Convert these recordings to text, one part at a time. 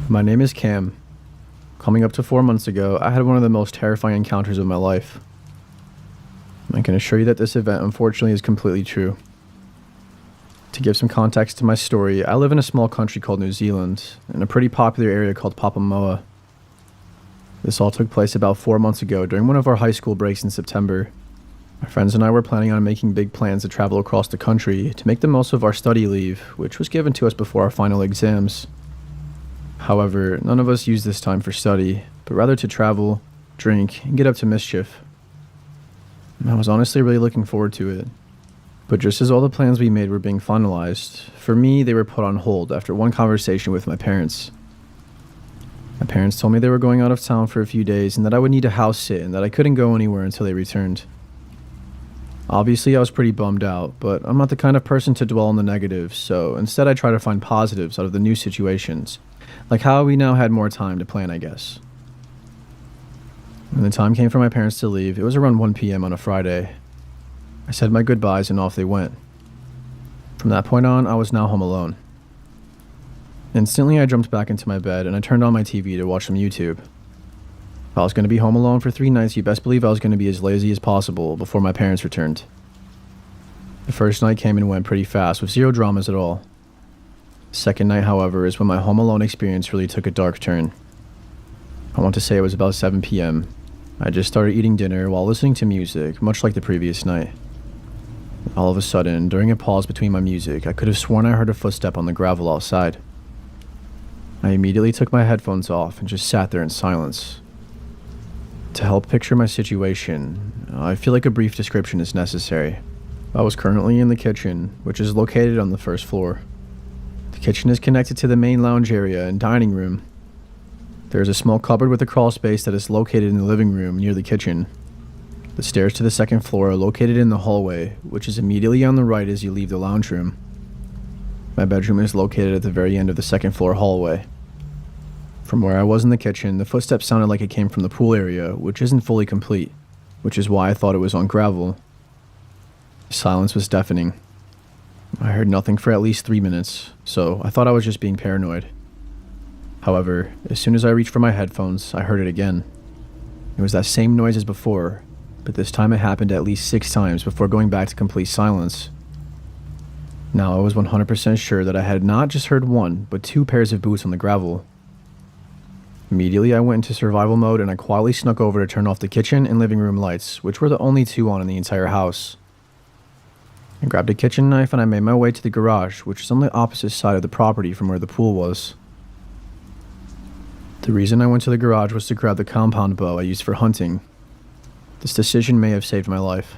My name is Cam. Coming up to 4 months ago, I had one of the most terrifying encounters of my life. I can assure you that this event unfortunately is completely true. To give some context to my story, I live in a small country called New Zealand, in a pretty popular area called Papamoa. This all took place about 4 months ago during one of our high school breaks in September. My friends and I were planning on making big plans to travel across the country to make the most of our study leave, which was given to us before our final exams. However, none of us used this time for study, but rather to travel, drink, and get up to mischief. I was honestly really looking forward to it. But just as all the plans we made were being finalized, for me, they were put on hold after one conversation with my parents. My parents told me they were going out of town for a few days and that I would need a house sit and that I couldn't go anywhere until they returned. Obviously, I was pretty bummed out, but I'm not the kind of person to dwell on the negatives, so instead I try to find positives out of the new situations, like how we now had more time to plan, I guess. When the time came for my parents to leave, it was around 1 p.m. on a Friday. I said my goodbyes and off they went. From that point on, I was now home alone. Instantly, I jumped back into my bed and I turned on my TV to watch some YouTube. If I was going to be home alone for 3 nights, you best believe I was going to be as lazy as possible before my parents returned. The first night came and went pretty fast with zero dramas at all. The second night, however, is when my home alone experience really took a dark turn. I want to say it was about 7 p.m. I just started eating dinner while listening to music, much like the previous night. All of a sudden, during a pause between my music, I could have sworn I heard a footstep on the gravel outside. I immediately took my headphones off and just sat there in silence. To help picture my situation, I feel like a brief description is necessary. I was currently in the kitchen, which is located on the first floor. The kitchen is connected to the main lounge area and dining room. There is a small cupboard with a crawl space that is located in the living room near the kitchen. The stairs to the second floor are located in the hallway, which is immediately on the right as you leave the lounge room. My bedroom is located at the very end of the second floor hallway. From where I was in the kitchen, the footsteps sounded like it came from the pool area, which isn't fully complete, which is why I thought it was on gravel. The silence was deafening. I heard nothing for at least 3 minutes, so I thought I was just being paranoid. However, as soon as I reached for my headphones, I heard it again. It was that same noise as before, but this time it happened at least 6 times before going back to complete silence. Now I was 100% sure that I had not just heard 1, but 2 pairs of boots on the gravel. Immediately I went into survival mode and I quietly snuck over to turn off the kitchen and living room lights, which were the only 2 on in the entire house. I grabbed a kitchen knife and I made my way to the garage, which is on the opposite side of the property from where the pool was. The reason I went to the garage was to grab the compound bow I used for hunting. This decision may have saved my life.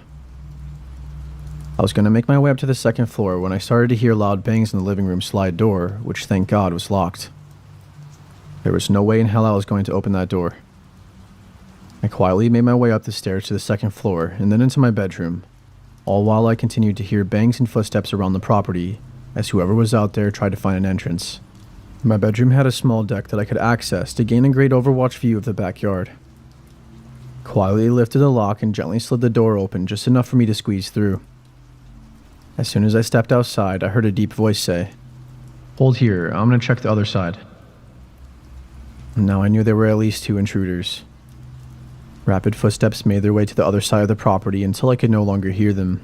I was going to make my way up to the second floor when I started to hear loud bangs on the living room slide door, which thank God was locked. There was no way in hell I was going to open that door. I quietly made my way up the stairs to the second floor and then into my bedroom, all while I continued to hear bangs and footsteps around the property as whoever was out there tried to find an entrance. My bedroom had a small deck that I could access to gain a great overwatch view of the backyard. Quietly lifted the lock and gently slid the door open just enough for me to squeeze through. As soon as I stepped outside, I heard a deep voice say, "Hold here, I'm gonna check the other side." Now I knew there were at least 2 intruders. Rapid footsteps made their way to the other side of the property until I could no longer hear them.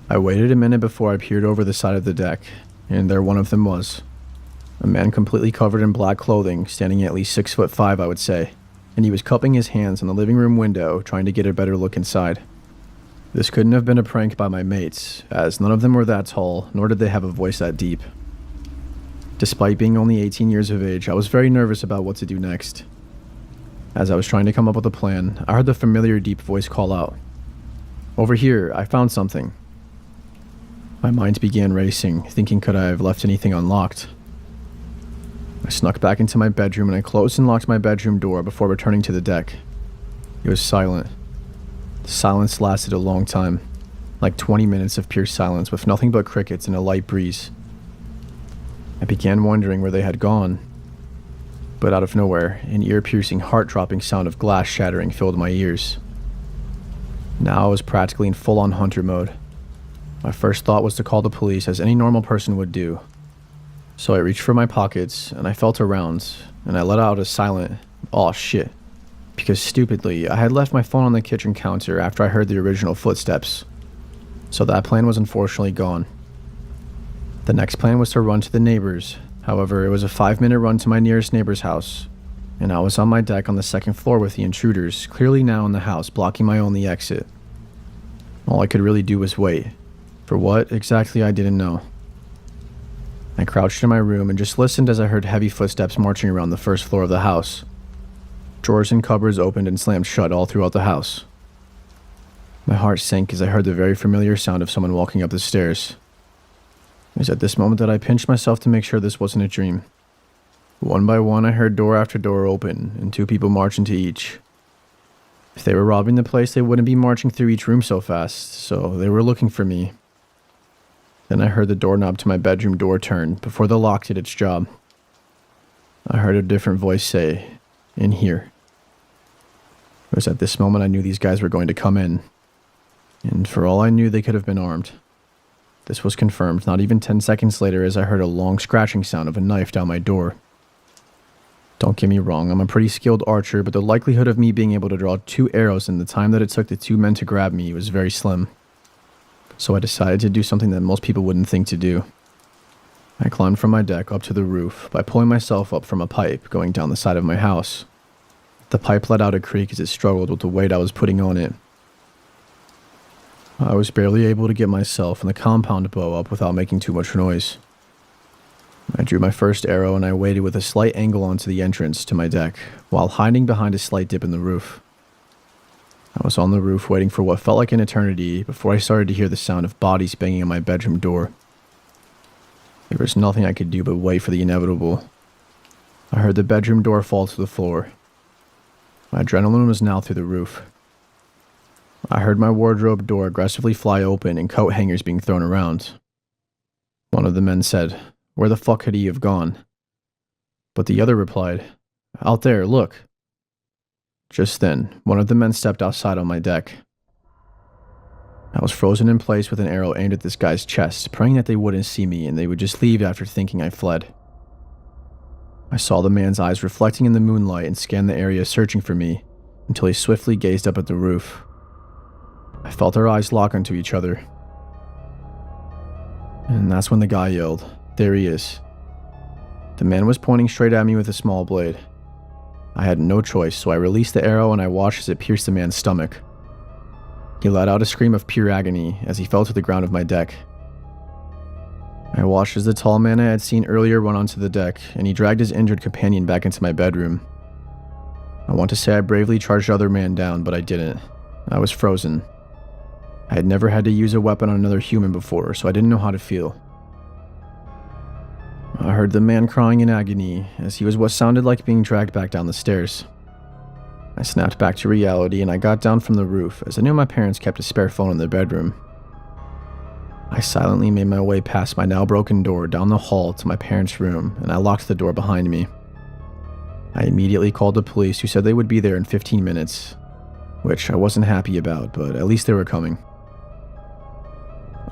I waited a minute before I peered over the side of the deck, and there one of them was. A man completely covered in black clothing, standing at least 6'5", I would say, and he was cupping his hands on the living room window, trying to get a better look inside. This couldn't have been a prank by my mates, as none of them were that tall, nor did they have a voice that deep. Despite being only 18 years of age, I was very nervous about what to do next. As I was trying to come up with a plan, I heard the familiar deep voice call out, "Over here, I found something." My mind began racing, thinking could I have left anything unlocked. I snuck back into my bedroom and I closed and locked my bedroom door before returning to the deck. It was silent. The silence lasted a long time, like 20 minutes of pure silence with nothing but crickets and a light breeze. I began wondering where they had gone, but out of nowhere, an ear-piercing, heart-dropping sound of glass shattering filled my ears. Now I was practically in full-on hunter mode. My first thought was to call the police as any normal person would do. So I reached for my pockets and I felt around and I let out a silent, "Aw shit," because stupidly, I had left my phone on the kitchen counter after I heard the original footsteps. So that plan was unfortunately gone. The next plan was to run to the neighbors. However, it was a 5-minute run to my nearest neighbor's house, and I was on my deck on the second floor with the intruders, clearly now in the house, blocking my only exit. All I could really do was wait. For what exactly, I didn't know. I crouched in my room and just listened as I heard heavy footsteps marching around the first floor of the house. Drawers and cupboards opened and slammed shut all throughout the house. My heart sank as I heard the very familiar sound of someone walking up the stairs. It was at this moment that I pinched myself to make sure this wasn't a dream. One by one, I heard door after door open, and 2 people march into each. If they were robbing the place, they wouldn't be marching through each room so fast, so they were looking for me. Then I heard the doorknob to my bedroom door turn before the lock did its job. I heard a different voice say, "In here." It was at this moment I knew these guys were going to come in. And for all I knew, they could have been armed. This was confirmed not even 10 seconds later as I heard a long scratching sound of a knife down my door. Don't get me wrong, I'm a pretty skilled archer, but the likelihood of me being able to draw 2 arrows in the time that it took the 2 men to grab me was very slim. So I decided to do something that most people wouldn't think to do. I climbed from my deck up to the roof by pulling myself up from a pipe going down the side of my house. The pipe let out a creak as it struggled with the weight I was putting on it. I was barely able to get myself and the compound bow up without making too much noise. I drew my first arrow and I waited with a slight angle onto the entrance to my deck, while hiding behind a slight dip in the roof. I was on the roof waiting for what felt like an eternity before I started to hear the sound of bodies banging on my bedroom door. There was nothing I could do but wait for the inevitable. I heard the bedroom door fall to the floor. My adrenaline was now through the roof. I heard my wardrobe door aggressively fly open and coat hangers being thrown around. One of the men said, "Where the fuck could he have gone?" But the other replied, "Out there, look." Just then, one of the men stepped outside on my deck. I was frozen in place with an arrow aimed at this guy's chest, praying that they wouldn't see me and they would just leave after thinking I fled. I saw the man's eyes reflecting in the moonlight and scanned the area searching for me until he swiftly gazed up at the roof. I felt our eyes lock onto each other. And that's when the guy yelled, "There he is." The man was pointing straight at me with a small blade. I had no choice, so I released the arrow and I watched as it pierced the man's stomach. He let out a scream of pure agony as he fell to the ground of my deck. I watched as the tall man I had seen earlier run onto the deck, and he dragged his injured companion back into my bedroom. I want to say I bravely charged the other man down, but I didn't. I was frozen. I had never had to use a weapon on another human before, so I didn't know how to feel. I heard the man crying in agony as he was what sounded like being dragged back down the stairs. I snapped back to reality and I got down from the roof as I knew my parents kept a spare phone in their bedroom. I silently made my way past my now broken door down the hall to my parents' room and I locked the door behind me. I immediately called the police, who said they would be there in 15 minutes, which I wasn't happy about, but at least they were coming.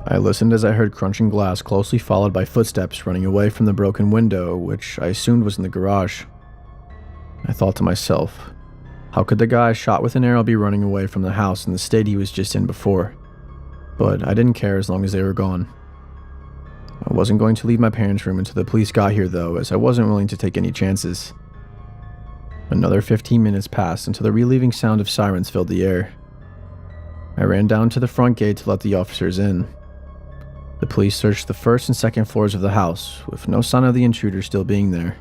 I listened as I heard crunching glass, closely followed by footsteps running away from the broken window, which I assumed was in the garage. I thought to myself, how could the guy shot with an arrow be running away from the house in the state he was just in before? But I didn't care as long as they were gone. I wasn't going to leave my parents' room until the police got here though, as I wasn't willing to take any chances. Another 15 minutes passed until the relieving sound of sirens filled the air. I ran down to the front gate to let the officers in. The police searched the first and second floors of the house, with no sign of the intruder still being there.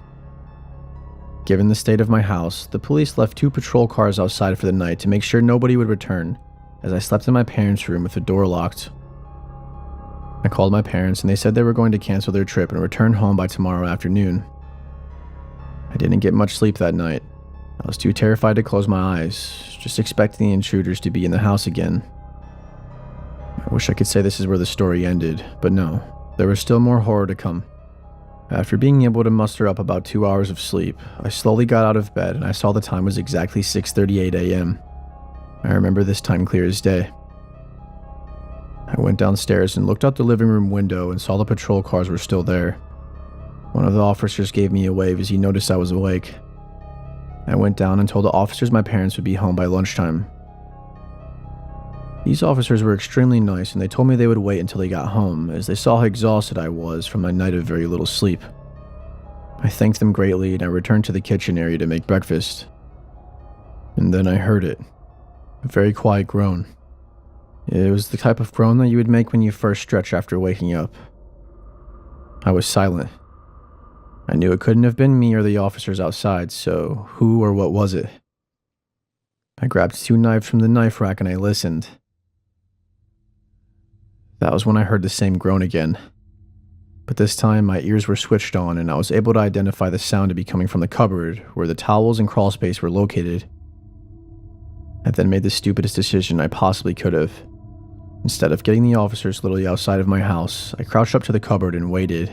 Given the state of my house, the police left 2 patrol cars outside for the night to make sure nobody would return, as I slept in my parents' room with the door locked. I called my parents and they said they were going to cancel their trip and return home by tomorrow afternoon. I didn't get much sleep that night. I was too terrified to close my eyes, just expecting the intruders to be in the house again. I wish I could say this is where the story ended, but no, there was still more horror to come. After being able to muster up about 2 hours of sleep, I slowly got out of bed and I saw the time was exactly 6:38 a.m. I remember this time clear as day. I went downstairs and looked out the living room window and saw the patrol cars were still there. One of the officers gave me a wave as he noticed I was awake. I went down and told the officers my parents would be home by lunchtime. These officers were extremely nice, and they told me they would wait until they got home, as they saw how exhausted I was from my night of very little sleep. I thanked them greatly, and I returned to the kitchen area to make breakfast. And then I heard it. A very quiet groan. It was the type of groan that you would make when you first stretch after waking up. I was silent. I knew it couldn't have been me or the officers outside, so who or what was it? I grabbed 2 knives from the knife rack and I listened. That was when I heard the same groan again. But this time my ears were switched on and I was able to identify the sound to be coming from the cupboard where the towels and crawl space were located. I then made the stupidest decision I possibly could have. Instead of getting the officers literally outside of my house, I crouched up to the cupboard and waited.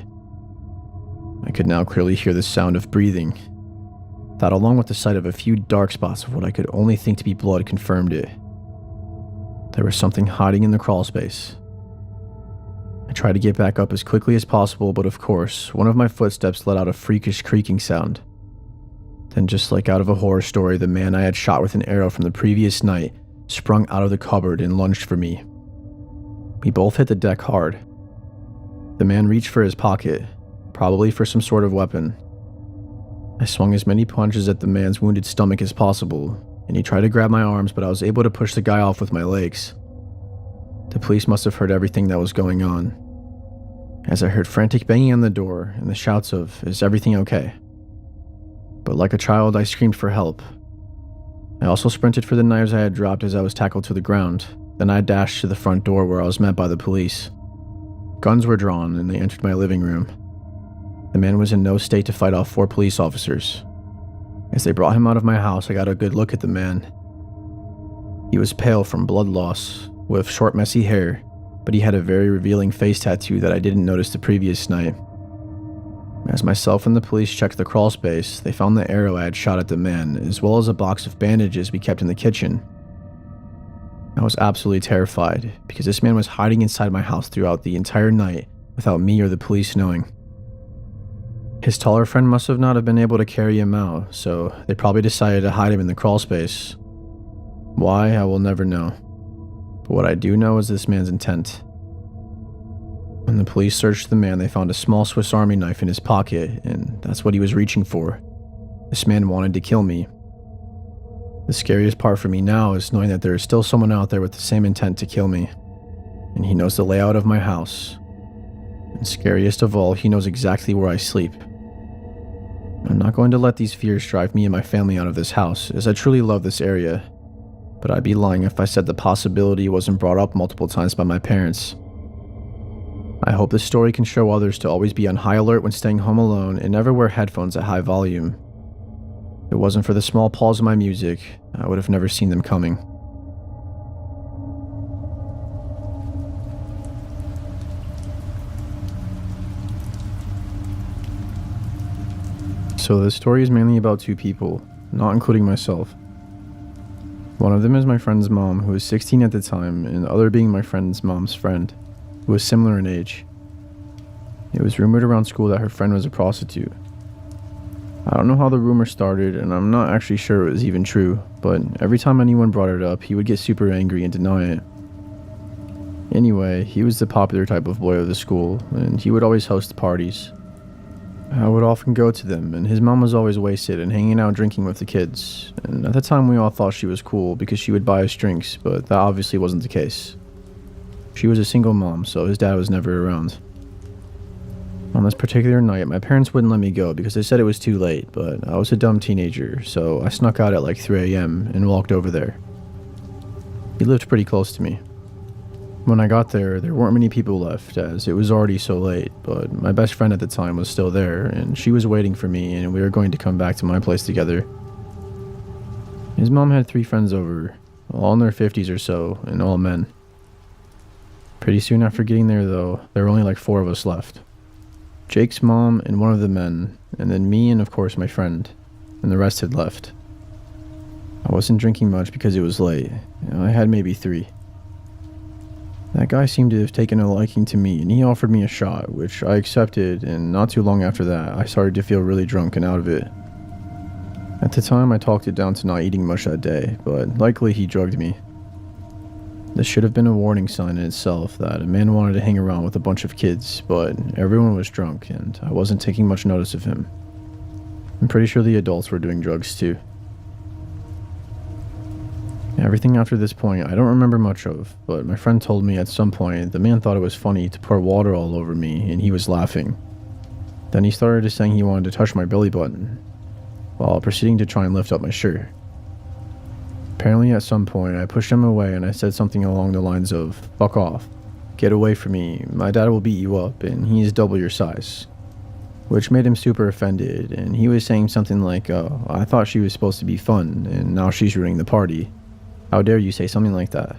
I could now clearly hear the sound of breathing. That, along with the sight of a few dark spots of what I could only think to be blood, confirmed it. There was something hiding in the crawl space. I tried to get back up as quickly as possible, but of course, one of my footsteps let out a freakish creaking sound. Then, just like out of a horror story, the man I had shot with an arrow from the previous night sprung out of the cupboard and lunged for me. We both hit the deck hard. The man reached for his pocket, probably for some sort of weapon. I swung as many punches at the man's wounded stomach as possible, and he tried to grab my arms, but I was able to push the guy off with my legs. The police must have heard everything that was going on, as I heard frantic banging on the door and the shouts of, "Is everything okay?" But like a child, I screamed for help. I also sprinted for the knives I had dropped as I was tackled to the ground. Then I dashed to the front door where I was met by the police. Guns were drawn and they entered my living room. The man was in no state to fight off 4 police officers. As they brought him out of my house, I got a good look at the man. He was pale from blood loss, with short messy hair, but he had a very revealing face tattoo that I didn't notice the previous night. As myself and the police checked the crawl space, they found the arrow I had shot at the man, as well as a box of bandages we kept in the kitchen. I was absolutely terrified, because this man was hiding inside my house throughout the entire night without me or the police knowing. His taller friend must have not have been able to carry him out, so they probably decided to hide him in the crawl space. Why, I will never know. But what I do know is this man's intent. When the police searched the man, they found a small Swiss Army knife in his pocket, and that's what he was reaching for. This man wanted to kill me. The scariest part for me now is knowing that there is still someone out there with the same intent to kill me. And he knows the layout of my house. And scariest of all, he knows exactly where I sleep. I'm not going to let these fears drive me and my family out of this house, as I truly love this area. But I'd be lying if I said the possibility wasn't brought up multiple times by my parents. I hope this story can show others to always be on high alert when staying home alone and never wear headphones at high volume. If it wasn't for the small pause of my music, I would have never seen them coming. So this story is mainly about 2 people, not including myself. One of them is my friend's mom, who was 16 at the time, and the other being my friend's mom's friend, who was similar in age. It was rumored around school that her friend was a prostitute. I don't know how the rumor started, and I'm not actually sure it was even true, but every time anyone brought it up, he would get super angry and deny it. Anyway, he was the popular type of boy of the school, and he would always host parties. I would often go to them, and his mom was always wasted and hanging out drinking with the kids, and at the time we all thought she was cool because she would buy us drinks, but that obviously wasn't the case. She was a single mom, so his dad was never around. On this particular night, my parents wouldn't let me go because they said it was too late, but I was a dumb teenager, so I snuck out at like 3 a.m. and walked over there. He lived pretty close to me. When I got there weren't many people left, as it was already so late, but my best friend at the time was still there, and she was waiting for me, and we were going to come back to my place together. His mom had 3 friends over, all in their 50s or so, and all men. Pretty soon after getting there, though, there were only like 4 of us left. Jake's mom and one of the men, and then me and of course my friend, and the rest had left. I wasn't drinking much because it was late. I had maybe 3. That guy seemed to have taken a liking to me, and he offered me a shot, which I accepted, and not too long after that, I started to feel really drunk and out of it. At the time, I talked it down to not eating much that day, but likely he drugged me. This should have been a warning sign in itself that a man wanted to hang around with a bunch of kids, but everyone was drunk, and I wasn't taking much notice of him. I'm pretty sure the adults were doing drugs too. Everything after this point I don't remember much of, but my friend told me at some point the man thought it was funny to pour water all over me and he was laughing. Then he started to saying he wanted to touch my belly button, while proceeding to try and lift up my shirt. Apparently at some point I pushed him away and I said something along the lines of, "Fuck off, get away from me, my dad will beat you up and he is double your size." Which made him super offended, and he was saying something like, "Oh, I thought she was supposed to be fun and now she's ruining the party. How dare you say something like that?"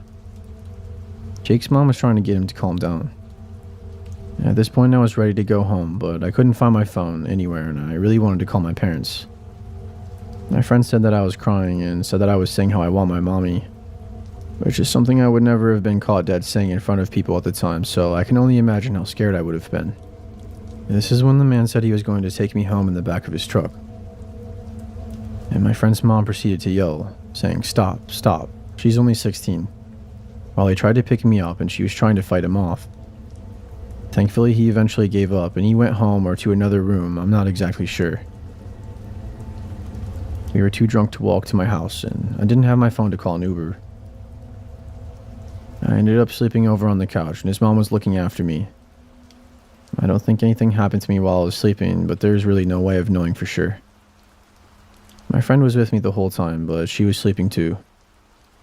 Jake's mom was trying to get him to calm down. At this point I was ready to go home, but I couldn't find my phone anywhere and I really wanted to call my parents. My friend said that I was crying and said that I was saying how I want my mommy, which is something I would never have been caught dead saying in front of people at the time, so I can only imagine how scared I would have been. This is when the man said he was going to take me home in the back of his truck. And my friend's mom proceeded to yell, saying, "Stop, stop, she's only 16. While he tried to pick me up and she was trying to fight him off. Thankfully, he eventually gave up and he went home or to another room, I'm not exactly sure. We were too drunk to walk to my house and I didn't have my phone to call an Uber. I ended up sleeping over on the couch and his mom was looking after me. I don't think anything happened to me while I was sleeping, but there's really no way of knowing for sure. My friend was with me the whole time, but she was sleeping too.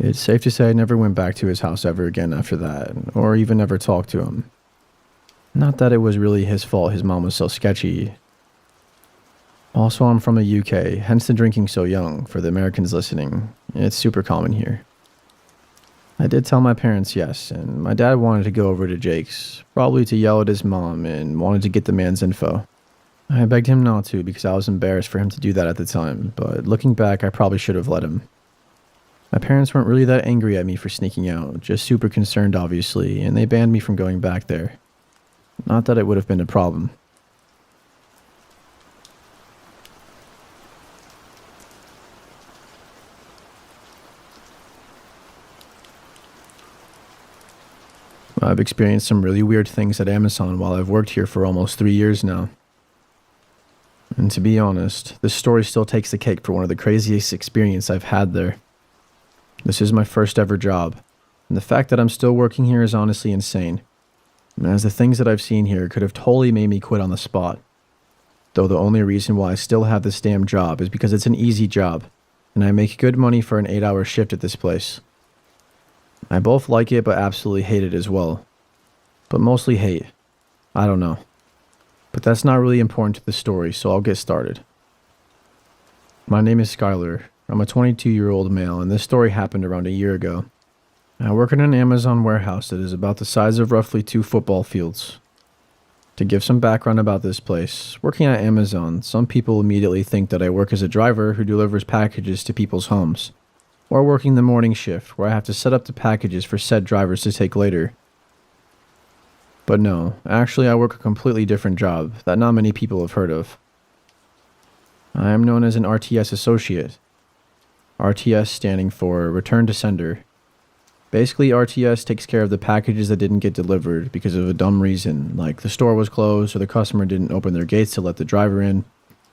It's safe to say I never went back to his house ever again after that, or even ever talked to him. Not that it was really his fault his mom was so sketchy. Also, I'm from the UK, hence the drinking so young, for the Americans listening. It's super common here. I did tell my parents yes, and my dad wanted to go over to Jake's, probably to yell at his mom and wanted to get the man's info. I begged him not to because I was embarrassed for him to do that at the time, but looking back I probably should have let him. My parents weren't really that angry at me for sneaking out, just super concerned obviously, and they banned me from going back there. Not that it would have been a problem. I've experienced some really weird things at Amazon while I've worked here for almost 3 years now. And to be honest, this story still takes the cake for one of the craziest experiences I've had there. This is my first ever job, and the fact that I'm still working here is honestly insane, as the things that I've seen here could have totally made me quit on the spot. Though the only reason why I still have this damn job is because it's an easy job, and I make good money for an 8-hour shift at this place. I both like it but absolutely hate it as well. But mostly hate. I don't know. But that's not really important to the story, so I'll get started. My name is Skylar. I'm a 22-year-old male, and this story happened around a year ago. I work in an Amazon warehouse that is about the size of roughly 2 football fields. To give some background about this place, working at Amazon, some people immediately think that I work as a driver who delivers packages to people's homes, or working the morning shift where I have to set up the packages for said drivers to take later. But no, actually I work a completely different job that not many people have heard of. I am known as an RTS associate. RTS standing for Return to Sender. Basically, RTS takes care of the packages that didn't get delivered because of a dumb reason, like the store was closed or the customer didn't open their gates to let the driver in,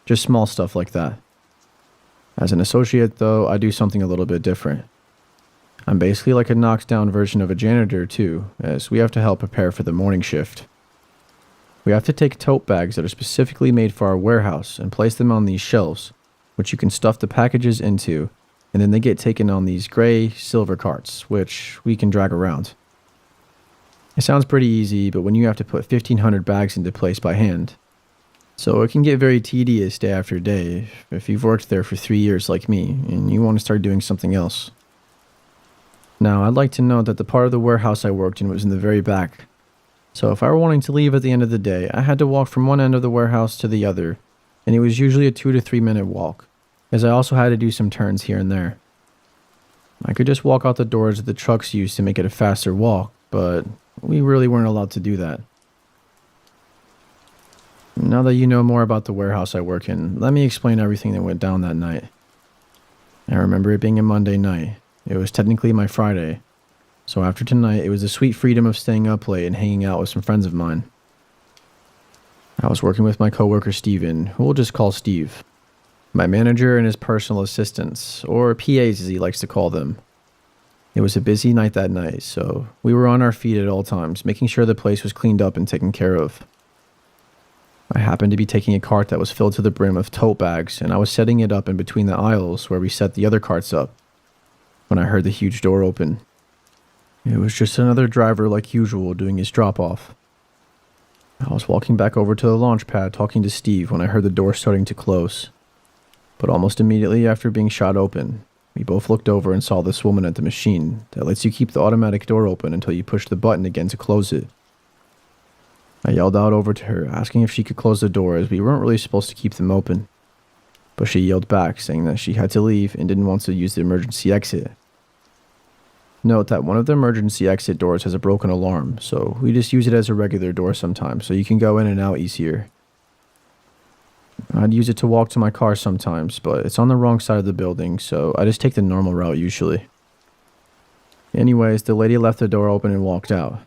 just small stuff like that. As an associate, though, I do something a little bit different. I'm basically like a knocked down version of a janitor too, as we have to help prepare for the morning shift. We have to take tote bags that are specifically made for our warehouse and place them on these shelves, which you can stuff the packages into, and then they get taken on these gray silver carts, which we can drag around. It sounds pretty easy, but when you have to put 1,500 bags into place by hand, so it can get very tedious day after day if you've worked there for 3 years like me and you want to start doing something else. Now, I'd like to note that the part of the warehouse I worked in was in the very back, so if I were wanting to leave at the end of the day, I had to walk from one end of the warehouse to the other, and it was usually a 2 to 3 minute walk, as I also had to do some turns here and there. I could just walk out the doors that the trucks used to make it a faster walk, but we really weren't allowed to do that. Now that you know more about the warehouse I work in, let me explain everything that went down that night. I remember it being a Monday night. It was technically my Friday. So after tonight, it was the sweet freedom of staying up late and hanging out with some friends of mine. I was working with my coworker Steven, who we'll just call Steve. My manager and his personal assistants, or PAs as he likes to call them. It was a busy night that night, so we were on our feet at all times, making sure the place was cleaned up and taken care of. I happened to be taking a cart that was filled to the brim with tote bags, and I was setting it up in between the aisles where we set the other carts up, when I heard the huge door open. It was just another driver like usual doing his drop-off. I was walking back over to the launch pad talking to Steve when I heard the door starting to close. But almost immediately after being shot open, we both looked over and saw this woman at the machine that lets you keep the automatic door open until you push the button again to close it. I yelled out over to her, asking if she could close the door as we weren't really supposed to keep them open. But she yelled back, saying that she had to leave and didn't want to use the emergency exit. Note that one of the emergency exit doors has a broken alarm, so we just use it as a regular door sometimes so you can go in and out easier. I'd use it to walk to my car sometimes, but it's on the wrong side of the building, so I just take the normal route usually. Anyways, the lady left the door open and walked out.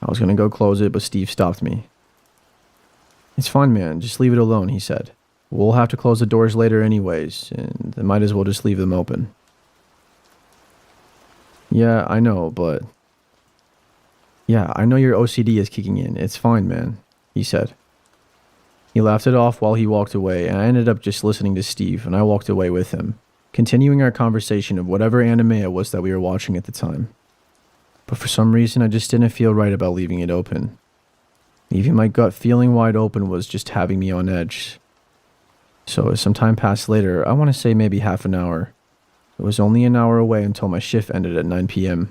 I was gonna go close it, but Steve stopped me. "It's fine, man, just leave it alone," he said. "We'll have to close the doors later anyways, and might as well just leave them open." "Yeah, I know, but..." "Yeah, I know your OCD is kicking in. It's fine, man," he said. He laughed it off while he walked away, and I ended up just listening to Steve, and I walked away with him, continuing our conversation of whatever anime it was that we were watching at the time. But for some reason, I just didn't feel right about leaving it open. Even my gut feeling wide open was just having me on edge. So as some time passed later, I want to say maybe half an hour. It was only an hour away until my shift ended at 9 p.m.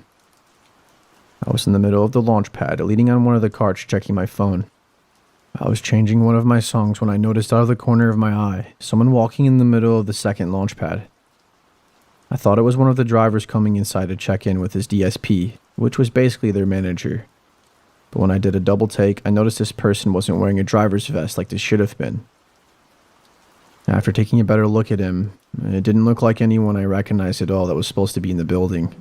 I was in the middle of the launch pad, leaning on one of the carts checking my phone. I was changing one of my songs when I noticed out of the corner of my eye, someone walking in the middle of the second launch pad. I thought it was one of the drivers coming inside to check in with his DSP, which was basically their manager. But when I did a double take, I noticed this person wasn't wearing a driver's vest like they should have been. After taking a better look at him, it didn't look like anyone I recognized at all that was supposed to be in the building.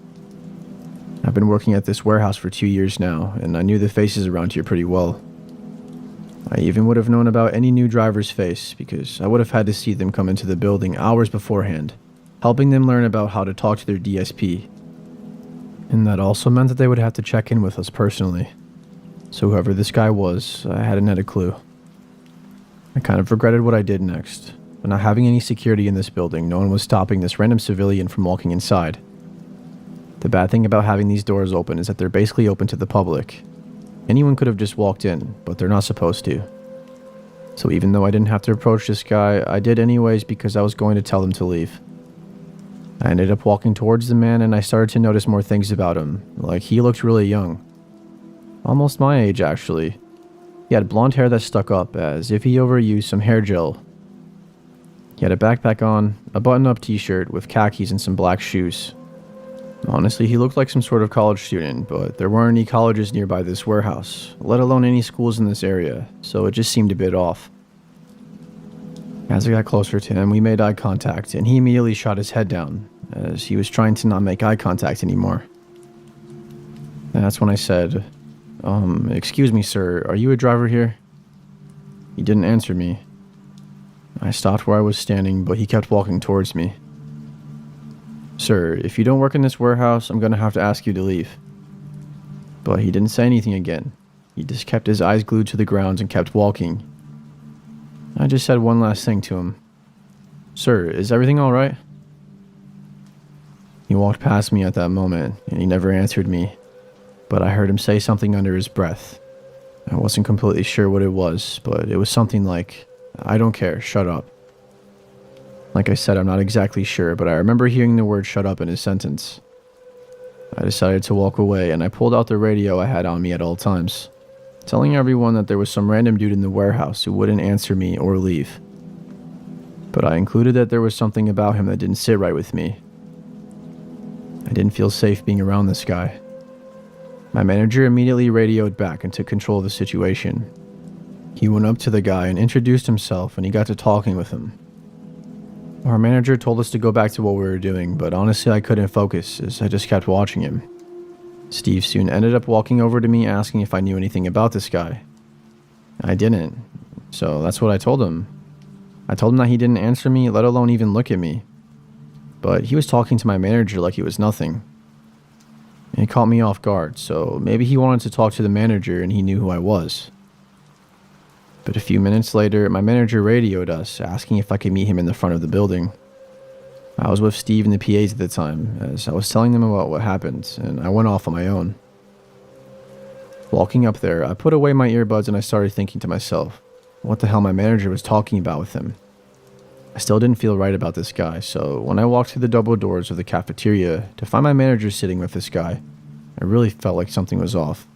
I've been working at this warehouse for 2 years now, and I knew the faces around here pretty well. I even would have known about any new driver's face because I would have had to see them come into the building hours beforehand, helping them learn about how to talk to their DSP. And that also meant that they would have to check in with us personally. So whoever this guy was, I hadn't had a clue. I kind of regretted what I did next, but not having any security in this building, no one was stopping this random civilian from walking inside. The bad thing about having these doors open is that they're basically open to the public. Anyone could have just walked in, but they're not supposed to. So even though I didn't have to approach this guy, I did anyways because I was going to tell him to leave. I ended up walking towards the man and I started to notice more things about him, like he looked really young. Almost my age actually. He had blonde hair that stuck up as if he overused some hair gel. He had a backpack on, a button-up t-shirt with khakis and some black shoes. Honestly, he looked like some sort of college student, but there weren't any colleges nearby this warehouse, let alone any schools in this area, so it just seemed a bit off. As I got closer to him, we made eye contact, and he immediately shot his head down, as he was trying to not make eye contact anymore. And that's when I said, "Excuse me, sir, are you a driver here?" He didn't answer me. I stopped where I was standing, but he kept walking towards me. "Sir, if you don't work in this warehouse, I'm gonna have to ask you to leave." But he didn't say anything again. He just kept his eyes glued to the ground and kept walking. I just said one last thing to him. "Sir, is everything alright?" He walked past me at that moment, and he never answered me. But I heard him say something under his breath. I wasn't completely sure what it was, but it was something like, "I don't care, shut up." Like I said, I'm not exactly sure, but I remember hearing the word "shut up" in his sentence. I decided to walk away, and I pulled out the radio I had on me at all times, telling everyone that there was some random dude in the warehouse who wouldn't answer me or leave. But I included that there was something about him that didn't sit right with me. I didn't feel safe being around this guy. My manager immediately radioed back and took control of the situation. He went up to the guy and introduced himself, and he got to talking with him. Our manager told us to go back to what we were doing, but honestly I couldn't focus as I just kept watching him. Steve soon ended up walking over to me asking if I knew anything about this guy. I didn't, so that's what I told him. I told him that he didn't answer me, let alone even look at me. But he was talking to my manager like it was nothing. It caught me off guard, so maybe he wanted to talk to the manager and he knew who I was. But a few minutes later, my manager radioed us, asking if I could meet him in the front of the building. I was with Steve and the PAs at the time, as I was telling them about what happened, and I went off on my own. Walking up there, I put away my earbuds and I started thinking to myself, what the hell my manager was talking about with him. I still didn't feel right about this guy, so when I walked through the double doors of the cafeteria to find my manager sitting with this guy, I really felt like something was off.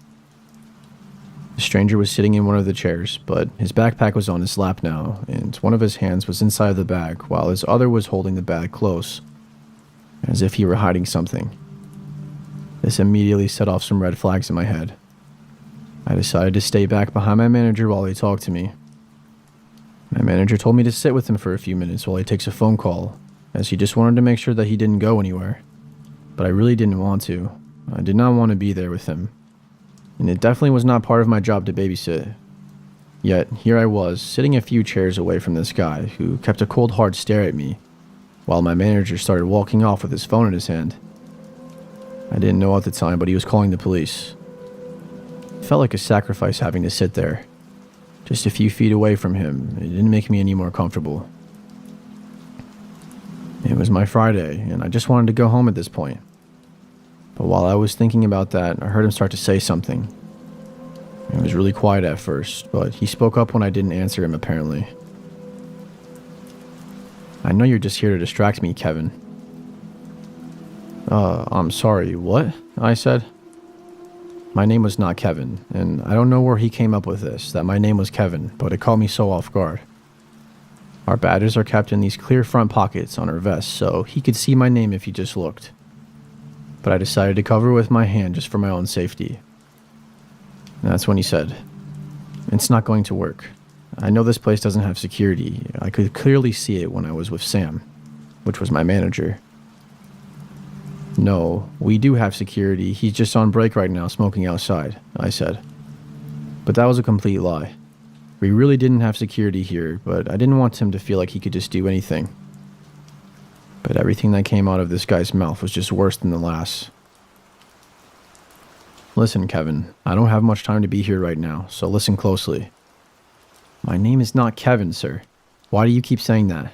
The stranger was sitting in one of the chairs, but his backpack was on his lap now, and one of his hands was inside of the bag while his other was holding the bag close, as if he were hiding something. This immediately set off some red flags in my head. I decided to stay back behind my manager while he talked to me. My manager told me to sit with him for a few minutes while he takes a phone call, as he just wanted to make sure that he didn't go anywhere. But I really didn't want to. I did not want to be there with him. And it definitely was not part of my job to babysit. Yet, here I was, sitting a few chairs away from this guy who kept a cold hard stare at me, while my manager started walking off with his phone in his hand. I didn't know at the time, but he was calling the police. It felt like a sacrifice having to sit there. Just a few feet away from him, it didn't make me any more comfortable. It was my Friday, and I just wanted to go home at this point. But while I was thinking about that, I heard him start to say something. It was really quiet at first, but he spoke up when I didn't answer him apparently. I know you're just here to distract me, Kevin. I'm sorry, what? I said. My name was not Kevin, and I don't know where he came up with this, that my name was Kevin, but it caught me so off guard. Our badges are kept in these clear front pockets on our vests, so he could see my name if he just looked. But I decided to cover with my hand just for my own safety. And that's when he said, "It's not going to work. I know this place doesn't have security. I could clearly see it when I was with Sam," which was my manager. "No, we do have security. He's just on break right now smoking outside," I said. But that was a complete lie. We really didn't have security here, but I didn't want him to feel like he could just do anything. But everything that came out of this guy's mouth was just worse than the last. "Listen, Kevin, I don't have much time to be here right now, so listen closely." "My name is not Kevin, sir. Why do you keep saying that?"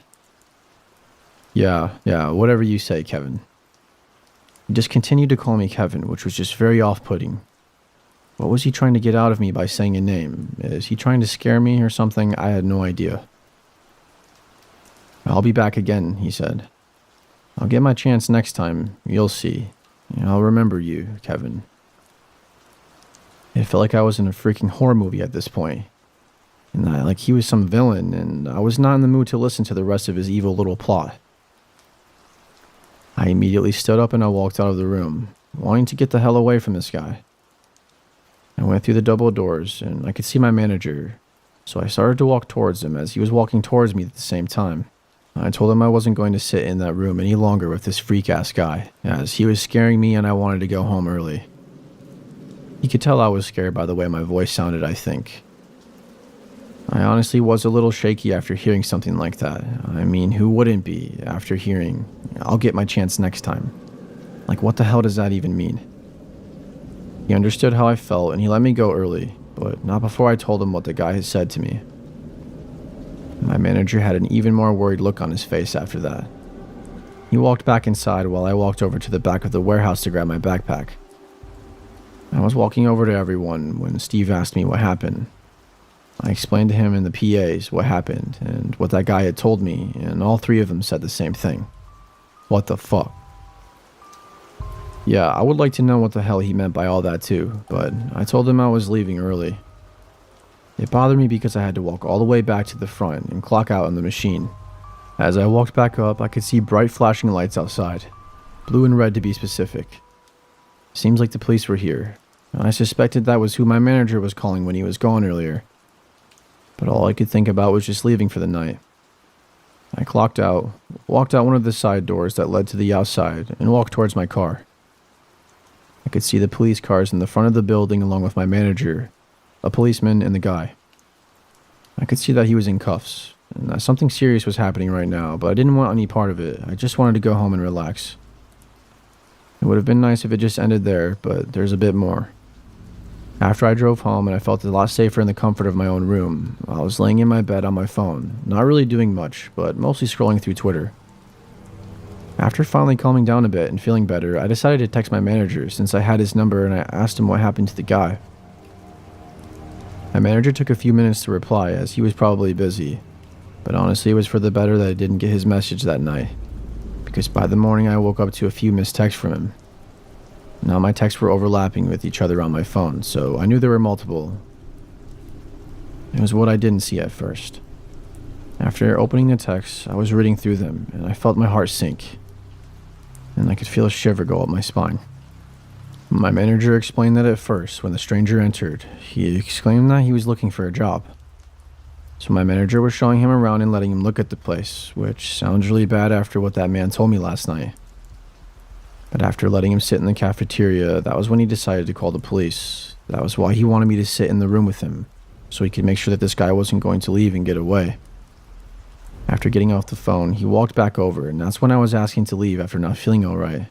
Yeah, whatever you say, Kevin." He just continued to call me Kevin, which was just very off-putting. What was he trying to get out of me by saying a name? Is he trying to scare me or something? I had no idea. "I'll be back again," he said. "I'll get my chance next time. You'll see. I'll remember you, Kevin." It felt like I was in a freaking horror movie at this point. And like he was some villain, and I was not in the mood to listen to the rest of his evil little plot. I immediately stood up and I walked out of the room, wanting to get the hell away from this guy. I went through the double doors, and I could see my manager, so I started to walk towards him as he was walking towards me at the same time. I told him I wasn't going to sit in that room any longer with this freak-ass guy, as he was scaring me and I wanted to go home early. He could tell I was scared by the way my voice sounded, I think. I honestly was a little shaky after hearing something like that. I mean, who wouldn't be after hearing, "I'll get my chance next time"? Like, what the hell does that even mean? He understood how I felt and he let me go early, but not before I told him what the guy had said to me. My manager had an even more worried look on his face after that. He walked back inside while I walked over to the back of the warehouse to grab my backpack. I was walking over to everyone when Steve asked me what happened. I explained to him and the PAs what happened and what that guy had told me, and all three of them said the same thing. What the fuck? Yeah, I would like to know what the hell he meant by all that too, but I told him I was leaving early. It bothered me because I had to walk all the way back to the front and clock out on the machine. As I walked back up, I could see bright flashing lights outside, blue and red to be specific. Seems like the police were here, I suspected that was who my manager was calling when he was gone earlier, but all I could think about was just leaving for the night. I clocked out, walked out one of the side doors that led to the outside, and walked towards my car. I could see the police cars in the front of the building along with my manager, a policeman, and the guy. I could see that he was in cuffs, and that something serious was happening right now, but I didn't want any part of it. I just wanted to go home and relax. It would have been nice if it just ended there, but there's a bit more. After I drove home and I felt a lot safer in the comfort of my own room, I was laying in my bed on my phone, not really doing much, but mostly scrolling through Twitter. After finally calming down a bit and feeling better, I decided to text my manager since I had his number and I asked him what happened to the guy. My manager took a few minutes to reply as he was probably busy, but honestly it was for the better that I didn't get his message that night, because by the morning I woke up to a few missed texts from him. Now my texts were overlapping with each other on my phone, so I knew there were multiple. It was what I didn't see at first. After opening the texts, I was reading through them, and I felt my heart sink, and I could feel a shiver go up my spine. My manager explained that at first, when the stranger entered, he exclaimed that he was looking for a job. So my manager was showing him around and letting him look at the place, which sounds really bad after what that man told me last night. But after letting him sit in the cafeteria, that was when he decided to call the police. That was why he wanted me to sit in the room with him, so he could make sure that this guy wasn't going to leave and get away. After getting off the phone, he walked back over, and that's when I was asking to leave after not feeling alright.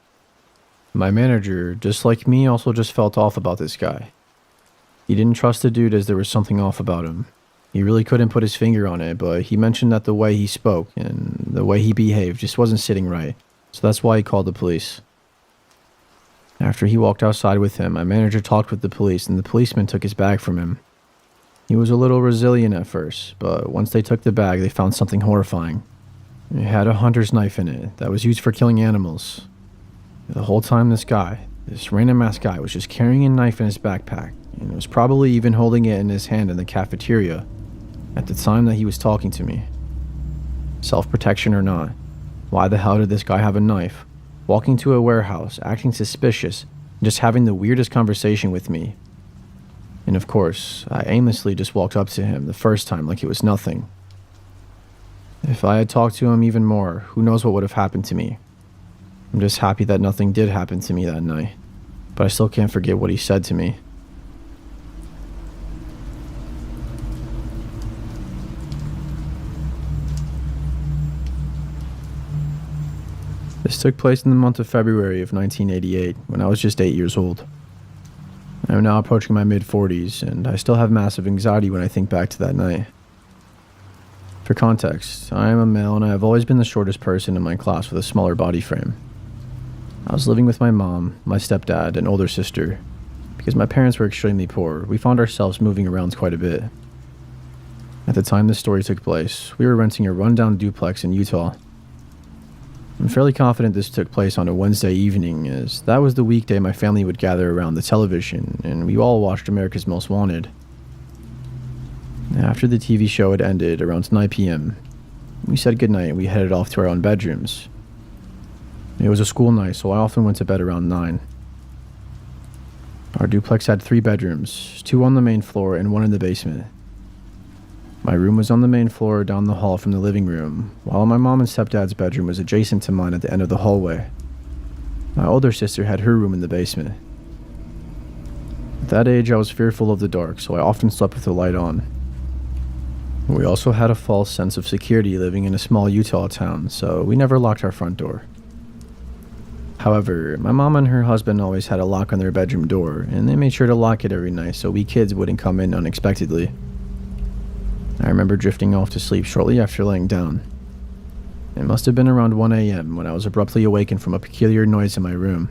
My manager, just like me, also just felt off about this guy. He didn't trust the dude as there was something off about him. He really couldn't put his finger on it, but he mentioned that the way he spoke and the way he behaved just wasn't sitting right, so that's why he called the police. After he walked outside with him, my manager talked with the police and the policeman took his bag from him. He was a little resilient at first, but once they took the bag, they found something horrifying. It had a hunter's knife in it that was used for killing animals. The whole time this random ass guy was just carrying a knife in his backpack and was probably even holding it in his hand in the cafeteria at the time that he was talking to me. Self-protection or not, why the hell did this guy have a knife? Walking to a warehouse, acting suspicious, and just having the weirdest conversation with me. And of course, I aimlessly just walked up to him the first time like it was nothing. If I had talked to him even more, who knows what would have happened to me. I'm just happy that nothing did happen to me that night, but I still can't forget what he said to me. This took place in the month of February of 1988, when I was just 8 years old. I am now approaching my mid-40s, and I still have massive anxiety when I think back to that night. For context, I am a male and I have always been the shortest person in my class with a smaller body frame. I was living with my mom, my stepdad, and older sister. Because my parents were extremely poor, we found ourselves moving around quite a bit. At the time this story took place, we were renting a rundown duplex in Utah. I'm fairly confident this took place on a Wednesday evening, as that was the weekday my family would gather around the television, and we all watched America's Most Wanted. After the TV show had ended around 9 p.m., we said goodnight and we headed off to our own bedrooms. It was a school night, so I often went to bed around 9. Our duplex had 3 bedrooms, 2 on the main floor and 1 in the basement. My room was on the main floor down the hall from the living room, while my mom and stepdad's bedroom was adjacent to mine at the end of the hallway. My older sister had her room in the basement. At that age, I was fearful of the dark, so I often slept with the light on. We also had a false sense of security living in a small Utah town, so we never locked our front door. However, my mom and her husband always had a lock on their bedroom door, and they made sure to lock it every night so we kids wouldn't come in unexpectedly. I remember drifting off to sleep shortly after laying down. It must have been around 1 a.m. when I was abruptly awakened from a peculiar noise in my room.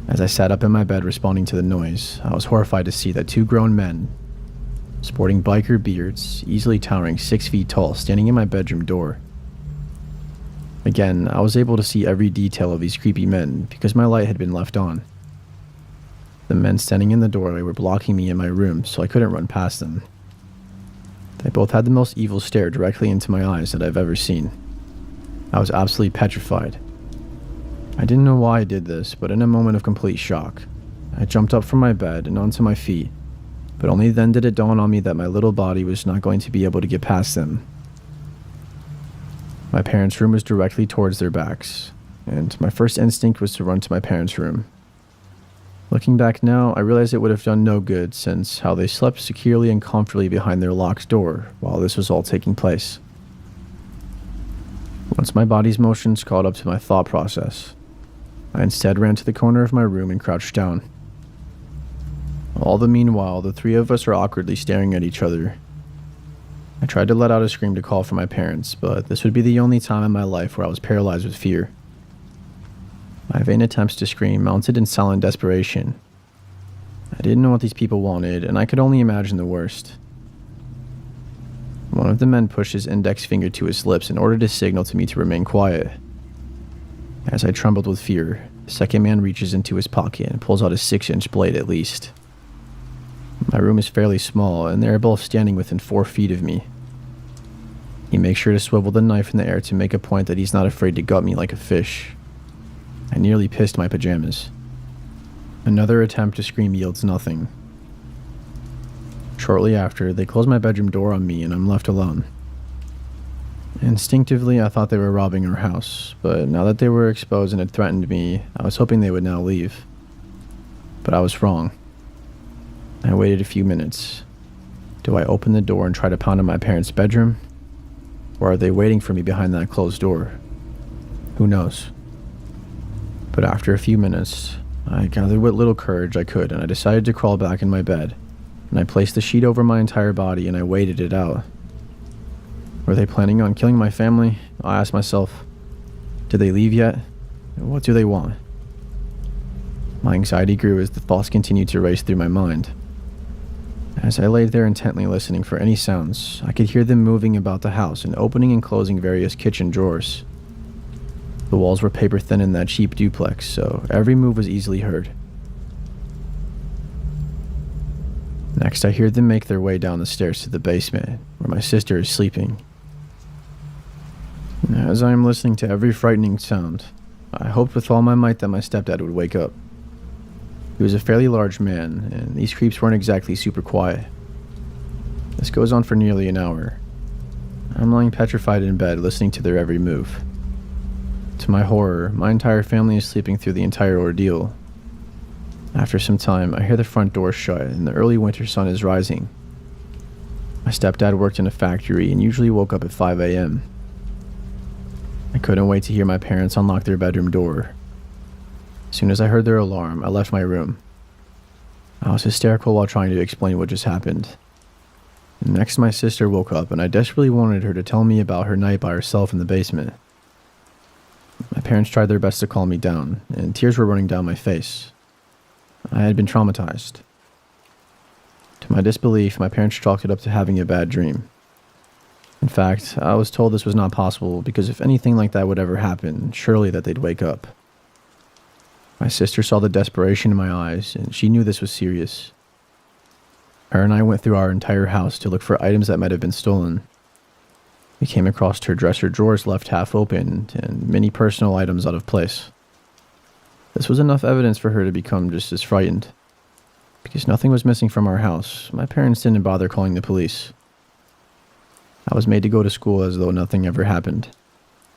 As I sat up in my bed responding to the noise, I was horrified to see that 2 grown men, sporting biker beards, easily towering 6 feet tall, standing in my bedroom door. Again, I was able to see every detail of these creepy men because my light had been left on. The men standing in the doorway were blocking me in my room, so I couldn't run past them. They both had the most evil stare directly into my eyes that I've ever seen. I was absolutely petrified. I didn't know why I did this, but in a moment of complete shock, I jumped up from my bed and onto my feet, but only then did it dawn on me that my little body was not going to be able to get past them. My parents' room was directly towards their backs, and my first instinct was to run to my parents' room. Looking back now, I realize it would have done no good since how they slept securely and comfortably behind their locked door while this was all taking place. Once my body's motions caught up to my thought process, I instead ran to the corner of my room and crouched down. All the meanwhile, the three of us are awkwardly staring at each other. I tried to let out a scream to call for my parents, but this would be the only time in my life where I was paralyzed with fear. My vain attempts to scream mounted in silent desperation. I didn't know what these people wanted, and I could only imagine the worst. One of the men pushed his index finger to his lips in order to signal to me to remain quiet. As I trembled with fear, the second man reaches into his pocket and pulls out a 6-inch blade at least. My room is fairly small, and they are both standing within 4 feet of me. He makes sure to swivel the knife in the air to make a point that he's not afraid to gut me like a fish. I nearly pissed my pajamas. Another attempt to scream yields nothing. Shortly after, they close my bedroom door on me and I'm left alone. Instinctively, I thought they were robbing our house, but now that they were exposed and had threatened me, I was hoping they would now leave. But I was wrong. I waited a few minutes. Do I open the door and try to pound on my parents' bedroom? Or are they waiting for me behind that closed door? Who knows? But after a few minutes, I gathered what little courage I could and I decided to crawl back in my bed, and I placed the sheet over my entire body and I waited it out. Were they planning on killing my family? I asked myself. Did they leave yet? What do they want? My anxiety grew as the thoughts continued to race through my mind. As I laid there intently listening for any sounds, I could hear them moving about the house and opening and closing various kitchen drawers. The walls were paper thin in that cheap duplex, so every move was easily heard. Next, I hear them make their way down the stairs to the basement, where my sister is sleeping. As I am listening to every frightening sound, I hoped with all my might that my stepdad would wake up. He was a fairly large man, and these creeps weren't exactly super quiet. This goes on for nearly an hour. I'm lying petrified in bed, listening to their every move. To my horror, my entire family is sleeping through the entire ordeal. After some time, I hear the front door shut and the early winter sun is rising. My stepdad worked in a factory and usually woke up at 5 a.m. I couldn't wait to hear my parents unlock their bedroom door. As soon as I heard their alarm, I left my room. I was hysterical while trying to explain what just happened. Next, my sister woke up and I desperately wanted her to tell me about her night by herself in the basement. My parents tried their best to calm me down, and tears were running down my face. I had been traumatized. To my disbelief, my parents chalked it up to having a bad dream. In fact, I was told this was not possible because if anything like that would ever happen, surely that they'd wake up. My sister saw the desperation in my eyes, and she knew this was serious. Her and I went through our entire house to look for items that might have been stolen. We came across her dresser drawers left half opened and many personal items out of place. This was enough evidence for her to become just as frightened. Because nothing was missing from our house, my parents didn't bother calling the police. I was made to go to school as though nothing ever happened.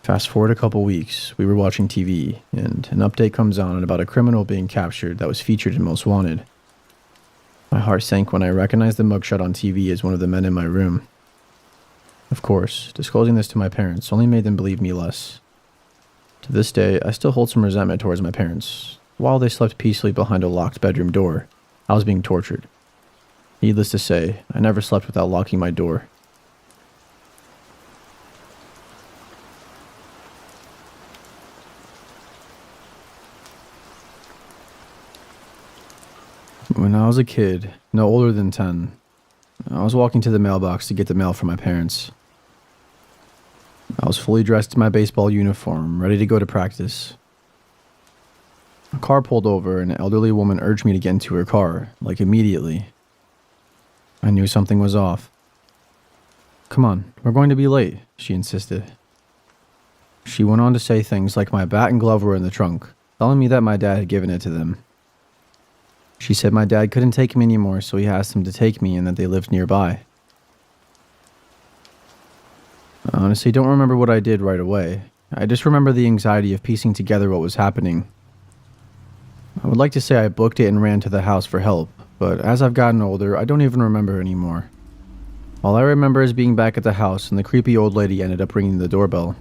Fast forward a couple weeks, we were watching TV, and an update comes on about a criminal being captured that was featured in Most Wanted. My heart sank when I recognized the mugshot on TV as one of the men in my room. Of course, disclosing this to my parents only made them believe me less. To this day, I still hold some resentment towards my parents. While they slept peacefully behind a locked bedroom door, I was being tortured. Needless to say, I never slept without locking my door. When I was a kid, no older than 10, I was walking to the mailbox to get the mail from my parents. I was fully dressed in my baseball uniform, ready to go to practice. A car pulled over and an elderly woman urged me to get into her car, like immediately. I knew something was off. "Come on, we're going to be late," she insisted. She went on to say things like my bat and glove were in the trunk, telling me that my dad had given it to them. She said my dad couldn't take me anymore, so he asked him to take me and that they lived nearby. I honestly don't remember what I did right away. I just remember the anxiety of piecing together what was happening. I would like to say I booked it and ran to the house for help, but as I've gotten older, I don't even remember anymore. All I remember is being back at the house and the creepy old lady ended up ringing the doorbell.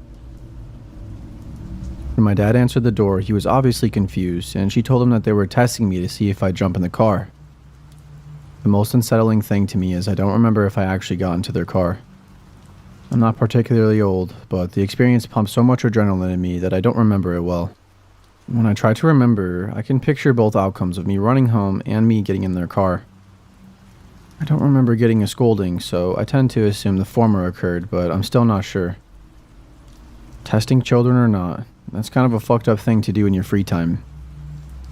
When my dad answered the door, he was obviously confused, and she told him that they were testing me to see if I'd jump in the car. The most unsettling thing to me is I don't remember if I actually got into their car. I'm not particularly old, but the experience pumped so much adrenaline in me that I don't remember it well. When I try to remember, I can picture both outcomes of me running home and me getting in their car. I don't remember getting a scolding, so I tend to assume the former occurred, but I'm still not sure. Testing children or not, that's kind of a fucked up thing to do in your free time.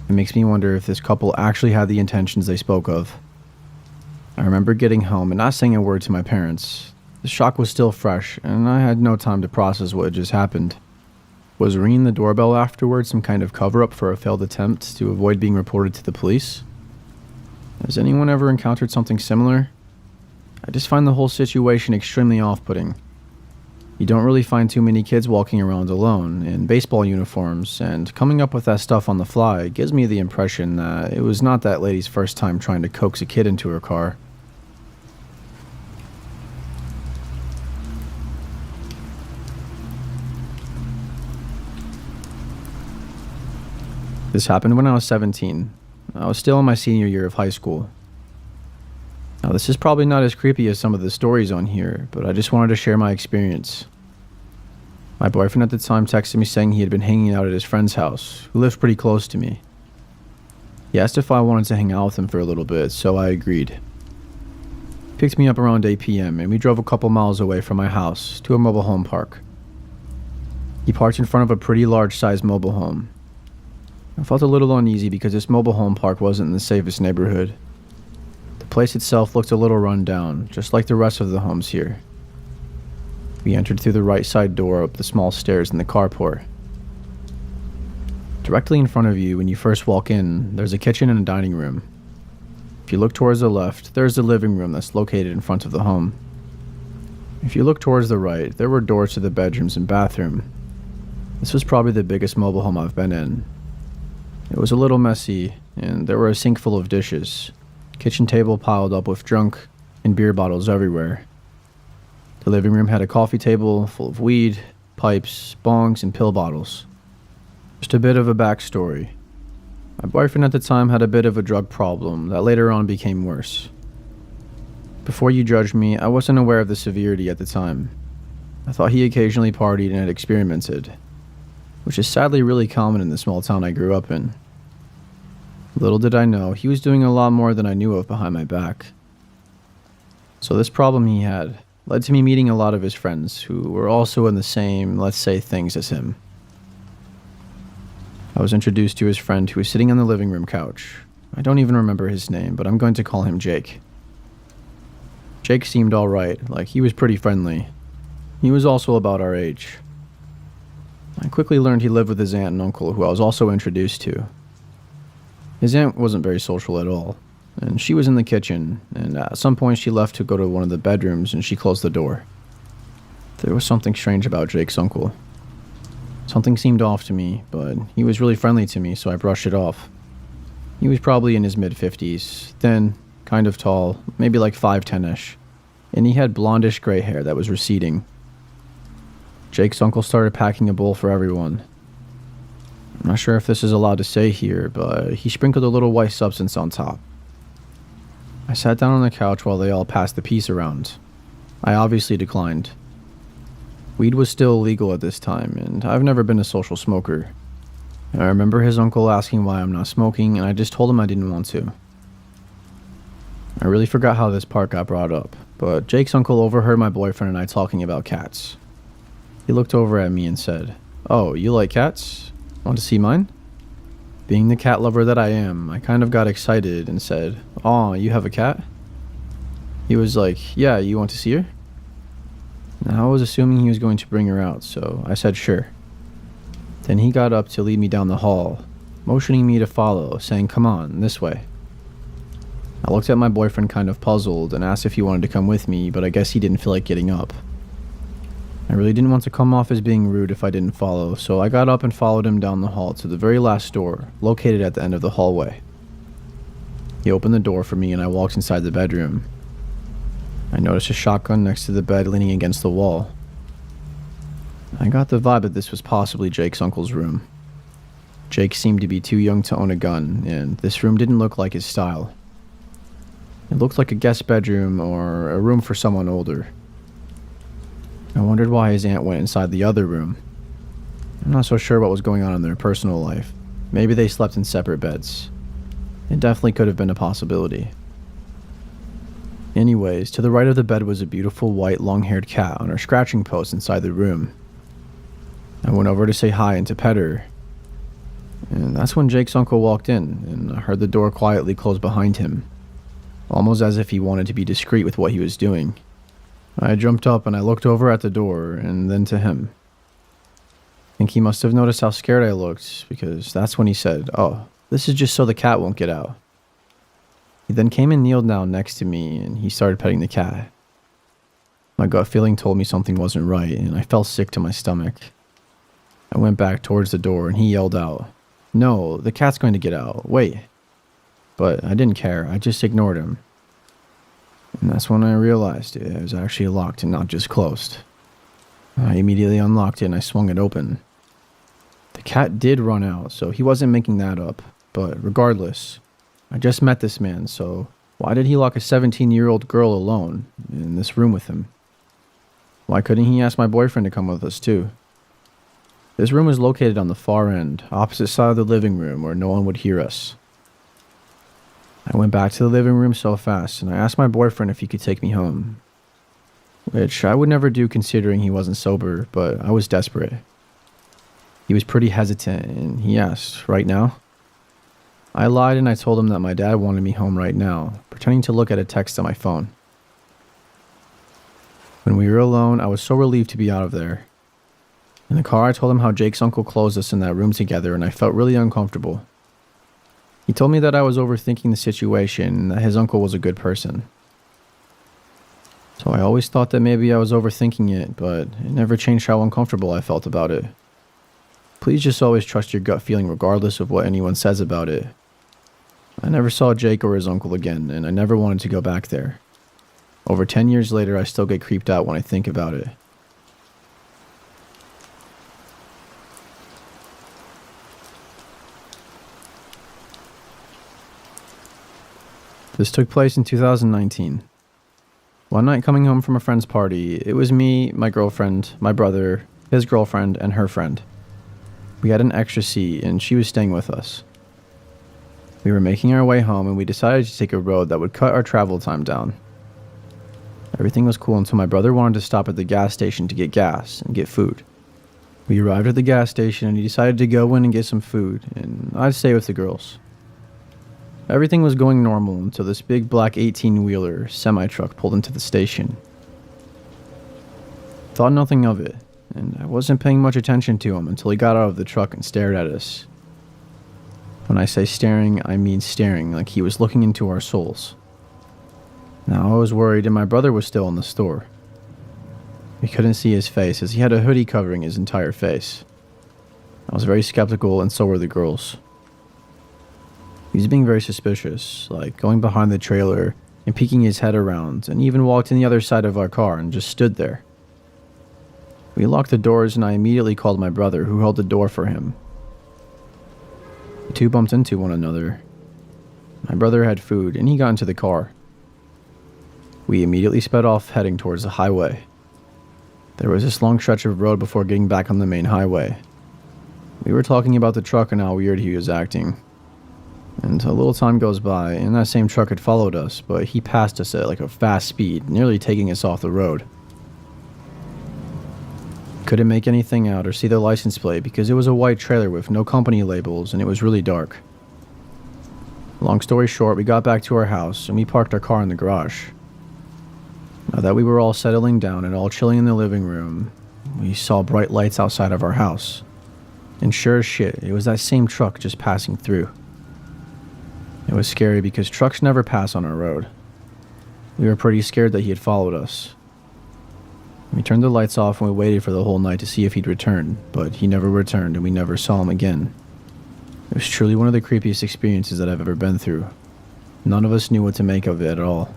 It makes me wonder if this couple actually had the intentions they spoke of. I remember getting home and not saying a word to my parents. The shock was still fresh, and I had no time to process what had just happened. Was ringing the doorbell afterwards some kind of cover-up for a failed attempt to avoid being reported to the police? Has anyone ever encountered something similar? I just find the whole situation extremely off-putting. You don't really find too many kids walking around alone in baseball uniforms, and coming up with that stuff on the fly gives me the impression that it was not that lady's first time trying to coax a kid into her car. This happened when I was 17. I was still in my senior year of high school. Now, this is probably not as creepy as some of the stories on here, but I just wanted to share my experience. My boyfriend at the time texted me saying he had been hanging out at his friend's house, who lived pretty close to me. He asked if I wanted to hang out with him for a little bit, so I agreed. He picked me up around 8 p.m. and we drove a couple miles away from my house to a mobile home park. He parked in front of a pretty large-sized mobile home. I felt a little uneasy because this mobile home park wasn't in the safest neighborhood. The place itself looked a little run down, just like the rest of the homes here. We entered through the right side door up the small stairs in the carport. Directly in front of you when you first walk in, there's a kitchen and a dining room. If you look towards the left, there's the living room that's located in front of the home. If you look towards the right, there were doors to the bedrooms and bathroom. This was probably the biggest mobile home I've been in. It was a little messy, and there were a sink full of dishes, kitchen table piled up with junk, and beer bottles everywhere. The living room had a coffee table full of weed, pipes, bongs, and pill bottles. Just a bit of a backstory. My boyfriend at the time had a bit of a drug problem that later on became worse. Before you judge me, I wasn't aware of the severity at the time. I thought he occasionally partied and had experimented, which is sadly really common in the small town I grew up in. Little did I know, he was doing a lot more than I knew of behind my back. So this problem he had led to me meeting a lot of his friends who were also in the same, let's say, things as him. I was introduced to his friend who was sitting on the living room couch. I don't even remember his name, but I'm going to call him Jake. Jake seemed alright, like he was pretty friendly. He was also about our age. I quickly learned he lived with his aunt and uncle, who I was also introduced to. His aunt wasn't very social at all, and she was in the kitchen, and at some point she left to go to one of the bedrooms and she closed the door. There was something strange about Jake's uncle. Something seemed off to me, but he was really friendly to me, so I brushed it off. He was probably in his mid-50s, thin, kind of tall, maybe like 5'10"-ish, and he had blondish gray hair that was receding. Jake's uncle started packing a bowl for everyone. I'm not sure if this is allowed to say here, but he sprinkled a little white substance on top. I sat down on the couch while they all passed the piece around. I obviously declined. Weed was still illegal at this time, and I've never been a social smoker. I remember his uncle asking why I'm not smoking, and I just told him I didn't want to. I really forgot how this part got brought up, but Jake's uncle overheard my boyfriend and I talking about cats. He looked over at me and said, "Oh, you like cats? Want to see mine?" Being the cat lover that I am, I kind of got excited and said, "Aw, you have a cat?" He was like, "Yeah, you want to see her?" Now, I was assuming he was going to bring her out, so I said sure. Then he got up to lead me down the hall, motioning me to follow, saying, "Come on, this way." I looked at my boyfriend kind of puzzled and asked if he wanted to come with me, but I guess he didn't feel like getting up. I really didn't want to come off as being rude if I didn't follow, so I got up and followed him down the hall to the very last door, located at the end of the hallway. He opened the door for me and I walked inside the bedroom. I noticed a shotgun next to the bed leaning against the wall. I got the vibe that this was possibly Jake's uncle's room. Jake seemed to be too young to own a gun, and this room didn't look like his style. It looked like a guest bedroom or a room for someone older. I wondered why his aunt went inside the other room. I'm not so sure what was going on in their personal life. Maybe they slept in separate beds. It definitely could have been a possibility. Anyways, to the right of the bed was a beautiful white long-haired cat on her scratching post inside the room. I went over to say hi and to pet her. And that's when Jake's uncle walked in, and I heard the door quietly close behind him, almost as if he wanted to be discreet with what he was doing. I jumped up and I looked over at the door and then to him. I think he must have noticed how scared I looked, because that's when he said, "Oh, this is just so the cat won't get out." He then came and kneeled down next to me and he started petting the cat. My gut feeling told me something wasn't right and I felt sick to my stomach. I went back towards the door and he yelled out, "No, the cat's going to get out, wait." But I didn't care, I just ignored him. And that's when I realized it was actually locked and not just closed. I immediately unlocked it and I swung it open. The cat did run out, so he wasn't making that up, but regardless, I just met this man, so why did he lock a 17-year-old girl alone in this room with him? Why couldn't he ask my boyfriend to come with us too? This room was located on the far end, opposite side of the living room where no one would hear us. I went back to the living room so fast and I asked my boyfriend if he could take me home. Which I would never do considering he wasn't sober, but I was desperate. He was pretty hesitant and he asked, "Right now?" I lied and I told him that my dad wanted me home right now, pretending to look at a text on my phone. When we were alone, I was so relieved to be out of there. In the car, I told him how Jake's uncle closed us in that room together and I felt really uncomfortable. He told me that I was overthinking the situation and that his uncle was a good person. So I always thought that maybe I was overthinking it, but it never changed how uncomfortable I felt about it. Please just always trust your gut feeling regardless of what anyone says about it. I never saw Jake or his uncle again, and I never wanted to go back there. Over 10 years later, I still get creeped out when I think about it. This took place in 2019. One night coming home from a friend's party, it was me, my girlfriend, my brother, his girlfriend, and her friend. We had an extra seat and she was staying with us. We were making our way home and we decided to take a road that would cut our travel time down. Everything was cool until my brother wanted to stop at the gas station to get gas and get food. We arrived at the gas station and he decided to go in and get some food and I'd stay with the girls. Everything was going normal until this big black 18-wheeler semi-truck pulled into the station. Thought nothing of it, and I wasn't paying much attention to him until he got out of the truck and stared at us. When I say staring, I mean staring, like he was looking into our souls. Now I was worried and my brother was still in the store. We couldn't see his face as he had a hoodie covering his entire face. I was very skeptical and so were the girls. He was being very suspicious, like going behind the trailer and peeking his head around, and even walked in the other side of our car and just stood there. We locked the doors and I immediately called my brother, who held the door for him. The two bumped into one another. My brother had food and he got into the car. We immediately sped off heading towards the highway. There was this long stretch of road before getting back on the main highway. We were talking about the truck and how weird he was acting. And a little time goes by, and that same truck had followed us, but he passed us at like a fast speed, nearly taking us off the road. Couldn't make anything out or see the license plate because it was a white trailer with no company labels and it was really dark. Long story short, we got back to our house and we parked our car in the garage. Now that we were all settling down and all chilling in the living room, we saw bright lights outside of our house. And sure as shit, it was that same truck just passing through. It was scary because trucks never pass on our road. We were pretty scared that he had followed us. We turned the lights off and we waited for the whole night to see if he'd return, but he never returned and we never saw him again. It was truly one of the creepiest experiences that I've ever been through. None of us knew what to make of it at all.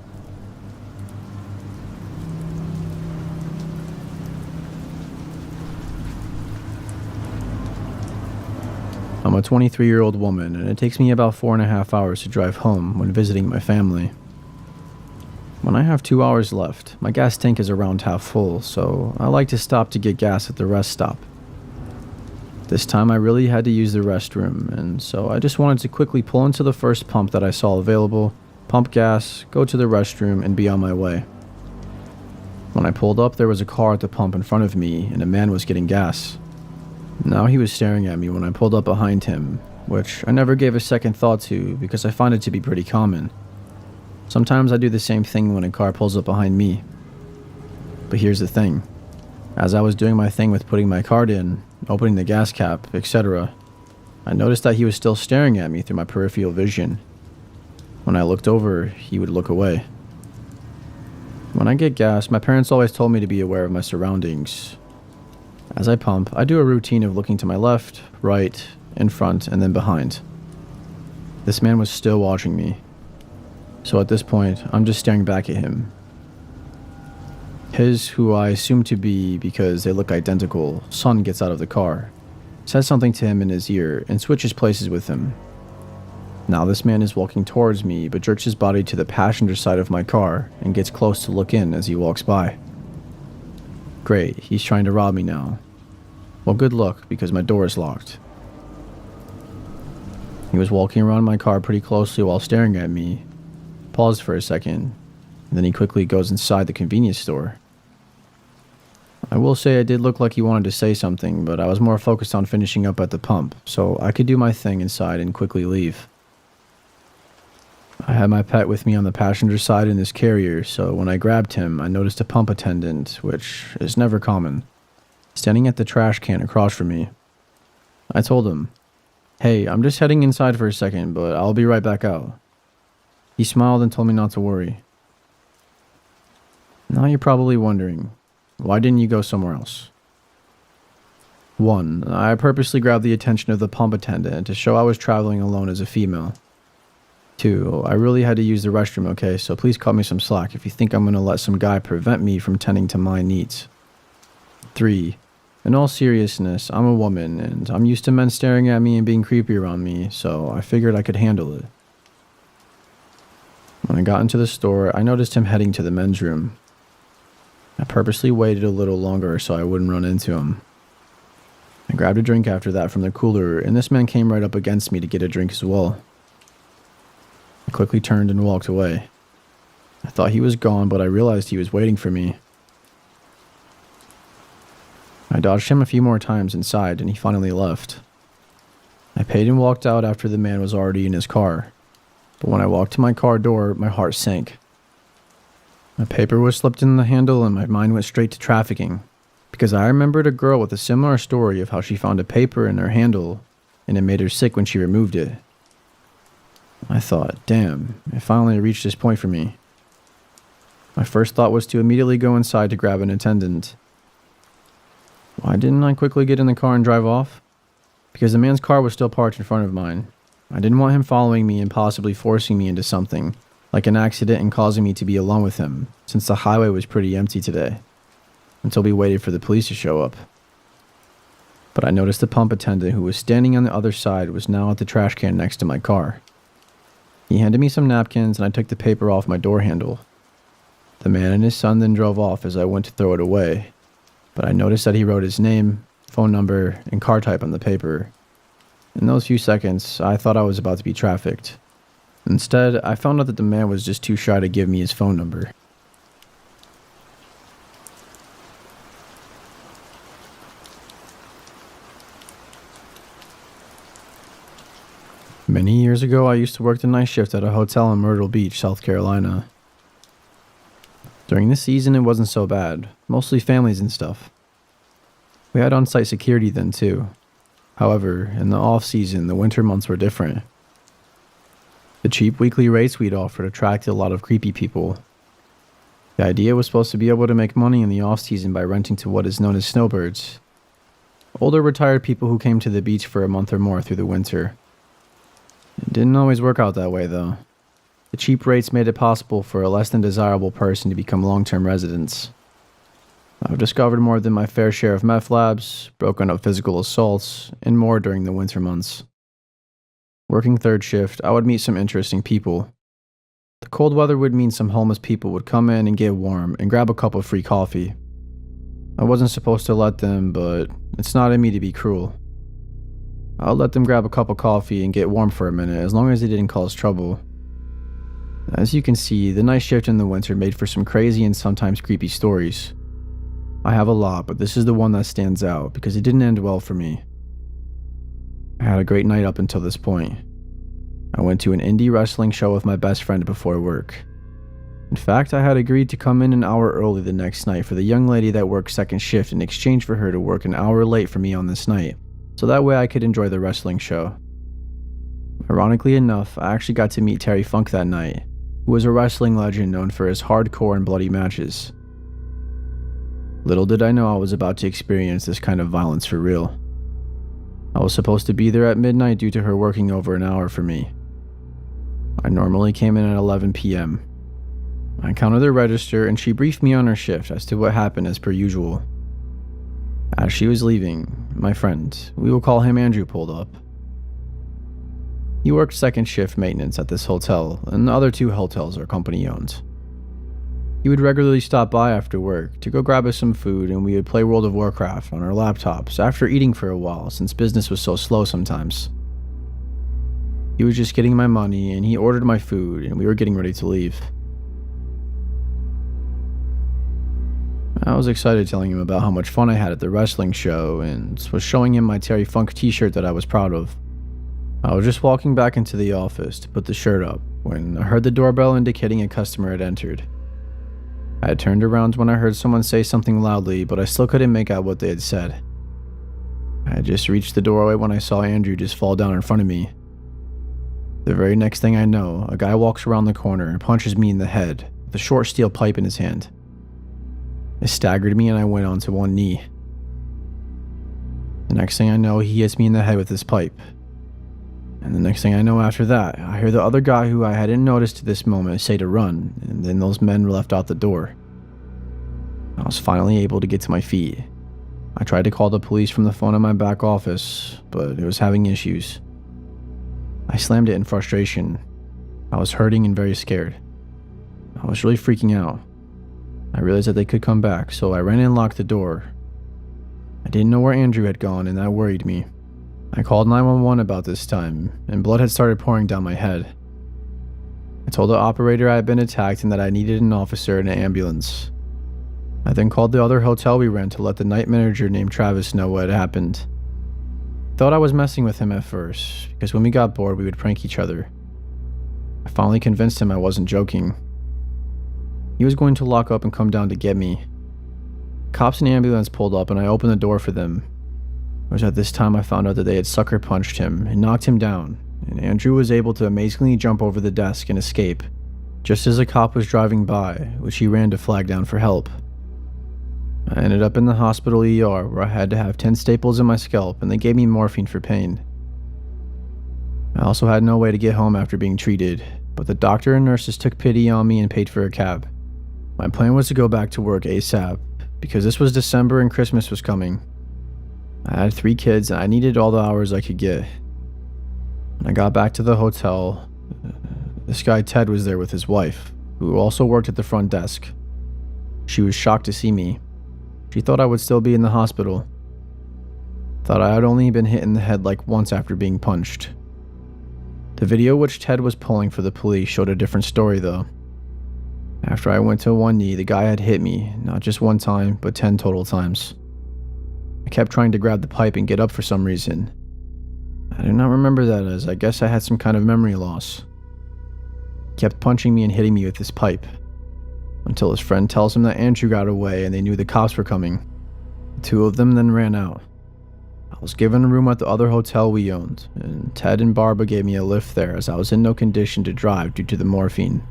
I'm a 23-year-old woman, and it takes me about 4.5 hours to drive home when visiting my family. When I have 2 hours left, my gas tank is around half full, so I like to stop to get gas at the rest stop. This time I really had to use the restroom, and so I just wanted to quickly pull into the first pump that I saw available, pump gas, go to the restroom, and be on my way. When I pulled up, there was a car at the pump in front of me, and a man was getting gas. Now he was staring at me when I pulled up behind him, which I never gave a second thought to because I find it to be pretty common. Sometimes I do the same thing when a car pulls up behind me. But here's the thing. As I was doing my thing with putting my card in, opening the gas cap, etc., I noticed that he was still staring at me through my peripheral vision. When I looked over, he would look away. When I get gas, my parents always told me to be aware of my surroundings. As I pump, I do a routine of looking to my left, right, in front, and then behind. This man was still watching me. So at this point, I'm just staring back at him. His, who I assume to be because they look identical, son gets out of the car, says something to him in his ear, and switches places with him. Now this man is walking towards me, but jerks his body to the passenger side of my car and gets close to look in as he walks by. Great, he's trying to rob me now. Well, good luck, because my door is locked. He was walking around my car pretty closely while staring at me, paused for a second, and then he quickly goes inside the convenience store. I will say it did look like he wanted to say something, but I was more focused on finishing up at the pump, so I could do my thing inside and quickly leave. I had my pet with me on the passenger side in this carrier, so when I grabbed him, I noticed a pump attendant, which is never common, standing at the trash can across from me. I told him, "Hey, I'm just heading inside for a second, but I'll be right back out." He smiled and told me not to worry. Now you're probably wondering, why didn't you go somewhere else? 1. I purposely grabbed the attention of the pump attendant to show I was traveling alone as a female. 2. I really had to use the restroom, okay, so please cut me some slack if you think I'm going to let some guy prevent me from tending to my needs. 3. In all seriousness, I'm a woman, and I'm used to men staring at me and being creepy around me, so I figured I could handle it. When I got into the store, I noticed him heading to the men's room. I purposely waited a little longer so I wouldn't run into him. I grabbed a drink after that from the cooler, and this man came right up against me to get a drink as well. I quickly turned and walked away. I thought he was gone, but I realized he was waiting for me. I dodged him a few more times inside, and he finally left. I paid and walked out after the man was already in his car. But when I walked to my car door, my heart sank. My paper was slipped in the handle and my mind went straight to trafficking, because I remembered a girl with a similar story of how she found a paper in her handle and it made her sick when she removed it. I thought, damn, it finally reached this point for me. My first thought was to immediately go inside to grab an attendant. Why didn't I quickly get in the car and drive off? Because the man's car was still parked in front of mine. I didn't want him following me and possibly forcing me into something, like an accident and causing me to be alone with him, since the highway was pretty empty today, until we waited for the police to show up. But I noticed the pump attendant who was standing on the other side was now at the trash can next to my car. He handed me some napkins and I took the paper off my door handle. The man and his son then drove off as I went to throw it away, but I noticed that he wrote his name, phone number, and car type on the paper. In those few seconds, I thought I was about to be trafficked. Instead, I found out that the man was just too shy to give me his phone number. Many years ago, I used to work the night shift at a hotel in Myrtle Beach, South Carolina. During this season, it wasn't so bad, mostly families and stuff. We had on-site security then too. However, in the off-season, the winter months were different. The cheap weekly rates we'd offered attracted a lot of creepy people. The idea was supposed to be able to make money in the off-season by renting to what is known as snowbirds. Older retired people who came to the beach for a month or more through the winter. It didn't always work out that way, though. The cheap rates made it possible for a less than desirable person to become long-term residents. I've discovered more than my fair share of meth labs, broken up physical assaults, and more during the winter months. Working third shift, I would meet some interesting people. The cold weather would mean some homeless people would come in and get warm and grab a cup of free coffee. I wasn't supposed to let them, but it's not in me to be cruel. I'll let them grab a cup of coffee and get warm for a minute as long as they didn't cause trouble. As you can see, the night shift in the winter made for some crazy and sometimes creepy stories. I have a lot, but this is the one that stands out because it didn't end well for me. I had a great night up until this point. I went to an indie wrestling show with my best friend before work. In fact, I had agreed to come in an hour early the next night for the young lady that worked second shift in exchange for her to work an hour late for me on this night, so that way I could enjoy the wrestling show. Ironically enough, I actually got to meet Terry Funk that night, who was a wrestling legend known for his hardcore and bloody matches. Little did I know I was about to experience this kind of violence for real. I was supposed to be there at midnight due to her working over an hour for me. I normally came in at 11 p.m. I counted the register and she briefed me on her shift as to what happened as per usual. As she was leaving, my friend, we will call him Andrew, pulled up. He worked second shift maintenance at this hotel, and the other two hotels are company owned. He would regularly stop by after work to go grab us some food, and we would play World of Warcraft on our laptops after eating for a while since business was so slow sometimes. He was just getting my money and he ordered my food and we were getting ready to leave. I was excited telling him about how much fun I had at the wrestling show and was showing him my Terry Funk t-shirt that I was proud of. I was just walking back into the office to put the shirt up when I heard the doorbell indicating a customer had entered. I had turned around when I heard someone say something loudly, but I still couldn't make out what they had said. I had just reached the doorway when I saw Andrew just fall down in front of me. The very next thing I know, a guy walks around the corner and punches me in the head with a short steel pipe in his hand. It staggered me and I went onto one knee. The next thing I know, he hits me in the head with his pipe. And the next thing I know after that, I hear the other guy who I hadn't noticed to this moment say to run, and then those men left out the door. I was finally able to get to my feet. I tried to call the police from the phone in my back office, but it was having issues. I slammed it in frustration. I was hurting and very scared. I was really freaking out. I realized that they could come back, so I ran and locked the door. I didn't know where Andrew had gone, and that worried me. I called 911 about this time, and blood had started pouring down my head. I told the operator I had been attacked and that I needed an officer and an ambulance. I then called the other hotel we ran to let the night manager named Travis know what had happened. I thought I was messing with him at first, because when we got bored we would prank each other. I finally convinced him I wasn't joking. He was going to lock up and come down to get me. Cops and ambulance pulled up and I opened the door for them. It was at this time I found out that they had sucker punched him and knocked him down, and Andrew was able to amazingly jump over the desk and escape, just as a cop was driving by, which he ran to flag down for help. I ended up in the hospital ER where I had to have 10 staples in my scalp and they gave me morphine for pain. I also had no way to get home after being treated, but the doctor and nurses took pity on me and paid for a cab. My plan was to go back to work ASAP, because this was December and Christmas was coming. I had 3 kids and I needed all the hours I could get. When I got back to the hotel, this guy Ted was there with his wife, who also worked at the front desk. She was shocked to see me. She thought I would still be in the hospital. Thought I had only been hit in the head like once after being punched. The video which Ted was pulling for the police showed a different story though. After I went to one knee, the guy had hit me, not just one time, but 10 total times. I kept trying to grab the pipe and get up for some reason. I do not remember that, as I guess I had some kind of memory loss. He kept punching me and hitting me with his pipe, until his friend tells him that Andrew got away and they knew the cops were coming. The 2 of them then ran out. I was given a room at the other hotel we owned, and Ted and Barbara gave me a lift there as I was in no condition to drive due to the morphine.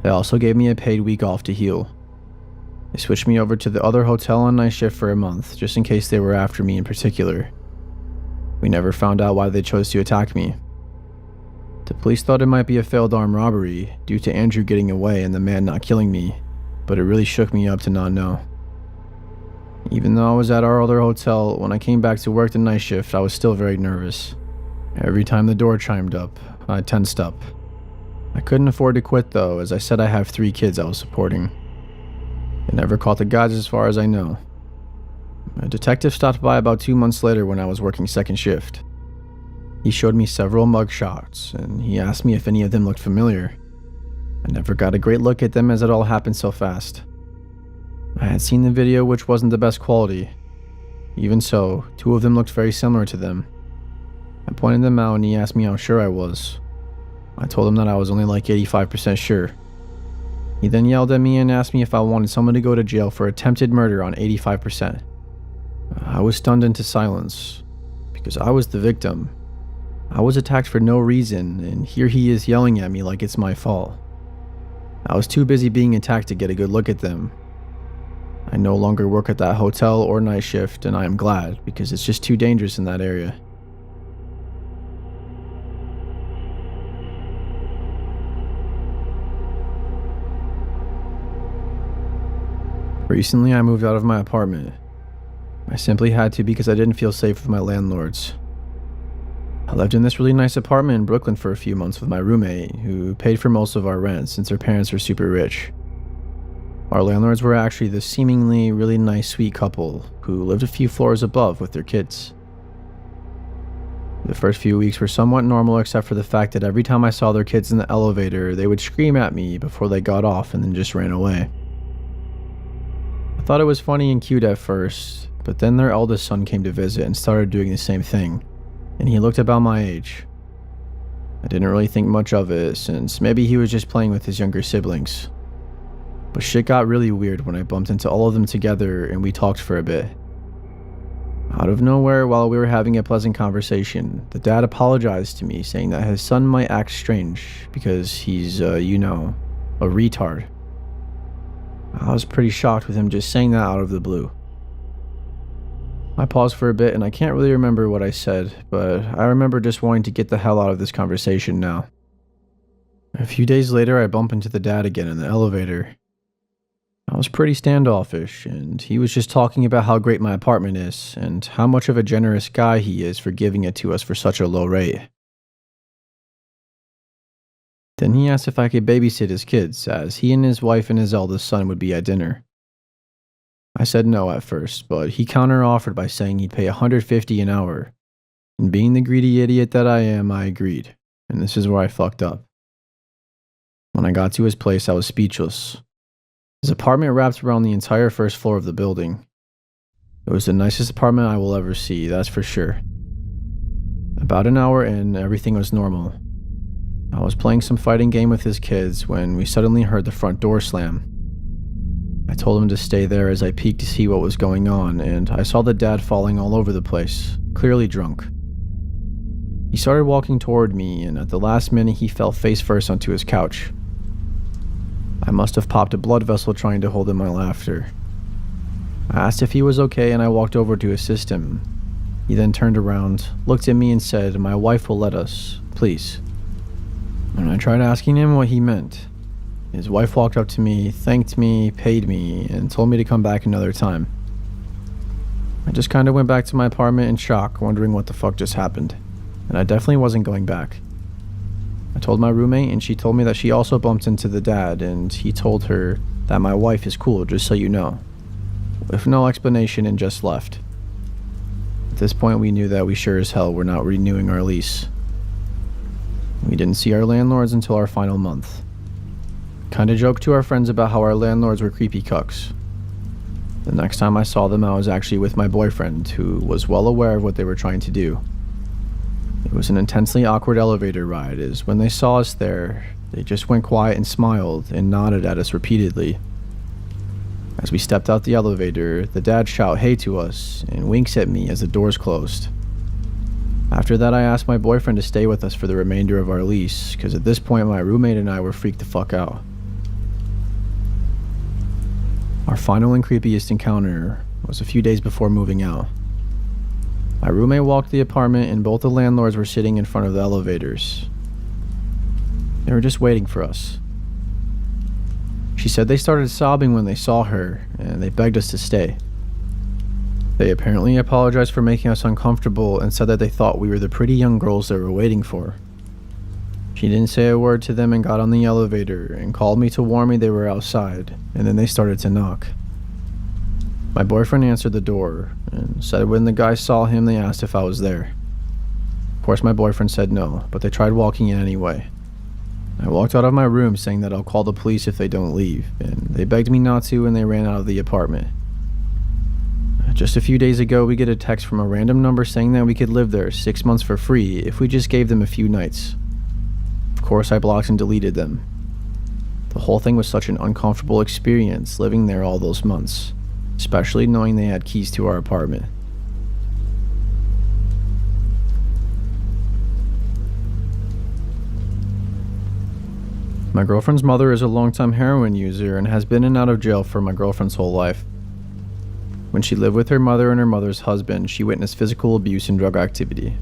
They also gave me a paid week off to heal. They switched me over to the other hotel on night shift for a month, just in case they were after me in particular. We never found out why they chose to attack me. The police thought it might be a failed armed robbery due to Andrew getting away and the man not killing me, but it really shook me up to not know. Even though I was at our other hotel, when I came back to work the night shift, I was still very nervous. Every time the door chimed up, I tensed up. I couldn't afford to quit though, as I said I have 3 kids I was supporting. They never caught the guys as far as I know. A detective stopped by about 2 months later when I was working second shift. He showed me several mugshots, and he asked me if any of them looked familiar. I never got a great look at them as it all happened so fast. I had seen the video, which wasn't the best quality. Even so, 2 of them looked very similar to them. I pointed them out and he asked me how sure I was. I told him that I was only like 85% sure. He then yelled at me and asked me if I wanted someone to go to jail for attempted murder on 85%. I was stunned into silence, because I was the victim. I was attacked for no reason, and here he is yelling at me like it's my fault. I was too busy being attacked to get a good look at them. I no longer work at that hotel or night shift, and I am glad, because it's just too dangerous in that area. Recently, I moved out of my apartment. I simply had to because I didn't feel safe with my landlords. I lived in this really nice apartment in Brooklyn for a few months with my roommate, who paid for most of our rent since her parents were super rich. Our landlords were actually this seemingly really nice, sweet couple who lived a few floors above with their kids. The first few weeks were somewhat normal except for the fact that every time I saw their kids in the elevator, they would scream at me before they got off and then just ran away. I thought it was funny and cute at first, but then their eldest son came to visit and started doing the same thing, and he looked about my age. I didn't really think much of it, since maybe he was just playing with his younger siblings. But shit got really weird when I bumped into all of them together and we talked for a bit. Out of nowhere, while we were having a pleasant conversation, the dad apologized to me, saying that his son might act strange because he's, a retard. I was pretty shocked with him just saying that out of the blue. I paused for a bit and I can't really remember what I said, but I remember just wanting to get the hell out of this conversation now. A few days later, I bump into the dad again in the elevator. I was pretty standoffish, and he was just talking about how great my apartment is and how much of a generous guy he is for giving it to us for such a low rate. Then he asked if I could babysit his kids, as he and his wife and his eldest son would be at dinner. I said no at first, but he counter-offered by saying he'd pay $150 an hour. And being the greedy idiot that I am, I agreed, and this is where I fucked up. When I got to his place, I was speechless. His apartment wrapped around the entire first floor of the building. It was the nicest apartment I will ever see, that's for sure. About an hour in, everything was normal. I was playing some fighting game with his kids when we suddenly heard the front door slam. I told him to stay there as I peeked to see what was going on, and I saw the dad falling all over the place, clearly drunk. He started walking toward me, and at the last minute he fell face first onto his couch. I must have popped a blood vessel trying to hold in my laughter. I asked if he was okay and I walked over to assist him. He then turned around, looked at me and said, "My wife will let us, please." When I tried asking him what he meant, his wife walked up to me, thanked me, paid me, and told me to come back another time. I just kinda went back to my apartment in shock, wondering what the fuck just happened, and I definitely wasn't going back. I told my roommate and she told me that she also bumped into the dad and he told her that my wife is cool, just so you know, with no explanation, and just left. At this point we knew that we sure as hell were not renewing our lease. We didn't see our landlords until our final month. Kinda joked to our friends about how our landlords were creepy cucks. The next time I saw them I was actually with my boyfriend, who was well aware of what they were trying to do. It was an intensely awkward elevator ride, as when they saw us there, they just went quiet and smiled and nodded at us repeatedly. As we stepped out the elevator, the dad shouted "hey" to us and winks at me as the doors closed. After that, I asked my boyfriend to stay with us for the remainder of our lease, because at this point my roommate and I were freaked the fuck out. Our final and creepiest encounter was a few days before moving out. My roommate walked the apartment and both the landlords were sitting in front of the elevators. They were just waiting for us. She said they started sobbing when they saw her and they begged us to stay. They apparently apologized for making us uncomfortable and said that they thought we were the pretty young girls they were waiting for. She didn't say a word to them and got on the elevator and called me to warn me they were outside, and then they started to knock. My boyfriend answered the door and said when the guys saw him they asked if I was there. Of course my boyfriend said no, but they tried walking in anyway. I walked out of my room saying that I'll call the police if they don't leave, and they begged me not to and they ran out of the apartment. Just a few days ago, we get a text from a random number saying that we could live there 6 months for free if we just gave them a few nights. Of course, I blocked and deleted them. The whole thing was such an uncomfortable experience living there all those months, especially knowing they had keys to our apartment. My girlfriend's mother is a longtime heroin user and has been in and out of jail for my girlfriend's whole life. When she lived with her mother and her mother's husband, she witnessed physical abuse and drug activity.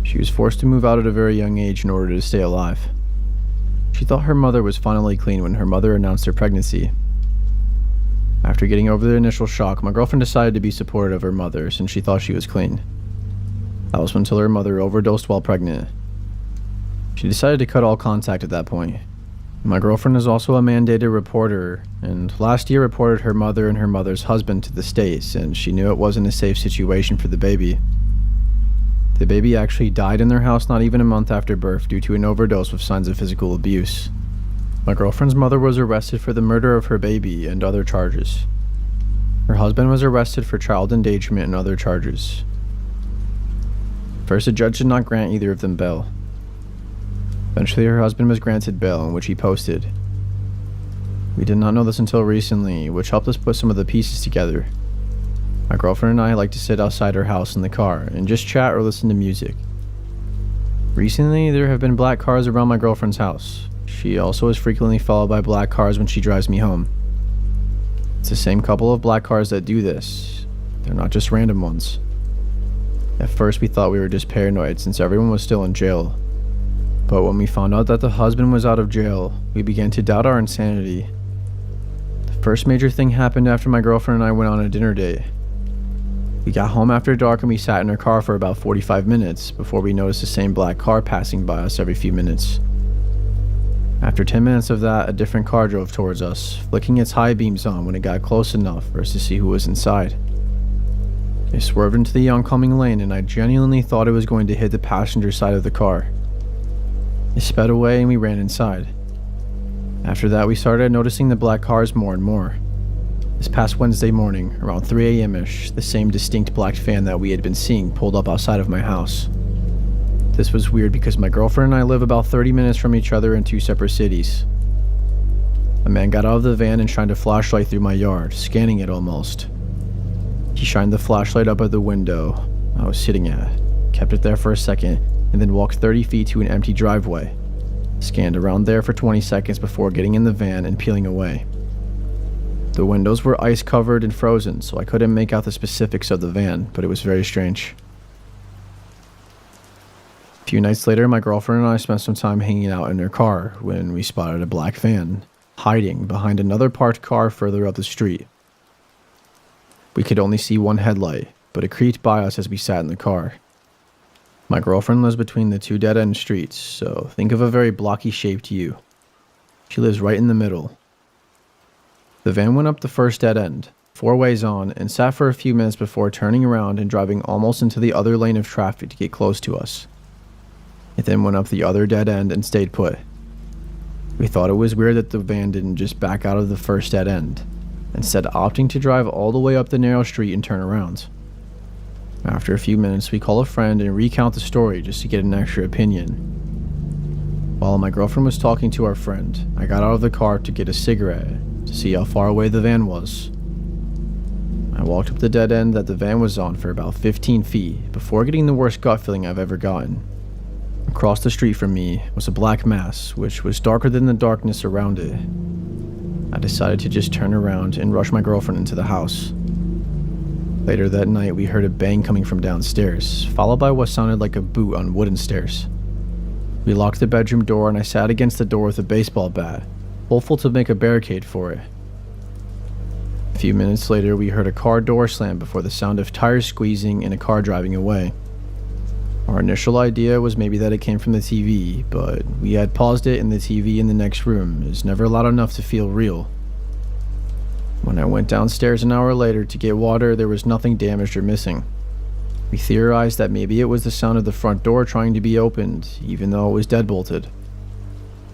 She was forced to move out at a very young age in order to stay alive. She thought her mother was finally clean when her mother announced her pregnancy. After getting over the initial shock, my girlfriend decided to be supportive of her mother since she thought she was clean. That was until her mother overdosed while pregnant. She decided to cut all contact at that point. My girlfriend is also a mandated reporter, and last year reported her mother and her mother's husband to the States, and she knew it wasn't a safe situation for the baby. The baby actually died in their house not even a month after birth due to an overdose with signs of physical abuse. My girlfriend's mother was arrested for the murder of her baby and other charges. Her husband was arrested for child endangerment and other charges. First, the judge did not grant either of them bail. Eventually, her husband was granted bail, in which he posted. We did not know this until recently, which helped us put some of the pieces together. My girlfriend and I like to sit outside her house in the car and just chat or listen to music. Recently, there have been black cars around my girlfriend's house. She also is frequently followed by black cars when she drives me home. It's the same couple of black cars that do this. They're not just random ones. At first, we thought we were just paranoid since everyone was still in jail. But when we found out that the husband was out of jail, we began to doubt our insanity. The first major thing happened after my girlfriend and I went on a dinner date. We got home after dark and we sat in her car for about 45 minutes before we noticed the same black car passing by us every few minutes. After 10 minutes of that, a different car drove towards us, flicking its high beams on when it got close enough for us to see who was inside. It swerved into the oncoming lane and I genuinely thought it was going to hit the passenger side of the car. It sped away and we ran inside. After that, we started noticing the black cars more and more. This past Wednesday morning, around 3 a.m.-ish, the same distinct black van that we had been seeing pulled up outside of my house. This was weird because my girlfriend and I live about 30 minutes from each other in two separate cities. A man got out of the van and shined a flashlight through my yard, scanning it almost. He shined the flashlight up at the window I was sitting at, kept it there for a second, and then walked 30 feet to an empty driveway, scanned around there for 20 seconds before getting in the van and peeling away. The windows were ice covered and frozen, so I couldn't make out the specifics of the van, but it was very strange. A few nights later, my girlfriend and I spent some time hanging out in her car when we spotted a black van hiding behind another parked car further up the street. We could only see one headlight, but it creaked by us as we sat in the car. My girlfriend lives between the two dead-end streets, so think of a very blocky-shaped U. She lives right in the middle. The van went up the first dead end, 4 ways on, and sat for a few minutes before turning around and driving almost into the other lane of traffic to get close to us. It then went up the other dead end and stayed put. We thought it was weird that the van didn't just back out of the first dead end, instead opting to drive all the way up the narrow street and turn around. After a few minutes, we call a friend and recount the story just to get an extra opinion. While my girlfriend was talking to our friend, I got out of the car to get a cigarette to see how far away the van was. I walked up the dead end that the van was on for about 15 feet before getting the worst gut feeling I've ever gotten. Across the street from me was a black mass, which was darker than the darkness around it. I decided to just turn around and rush my girlfriend into the house. Later that night, we heard a bang coming from downstairs, followed by what sounded like a boot on wooden stairs. We locked the bedroom door and I sat against the door with a baseball bat, hopeful to make a barricade for it. A few minutes later, we heard a car door slam before the sound of tires squeezing and a car driving away. Our initial idea was maybe that it came from the TV, but we had paused it and the TV in the next room is never loud enough to feel real. When I went downstairs an hour later to get water, there was nothing damaged or missing. We theorized that maybe it was the sound of the front door trying to be opened, even though it was deadbolted.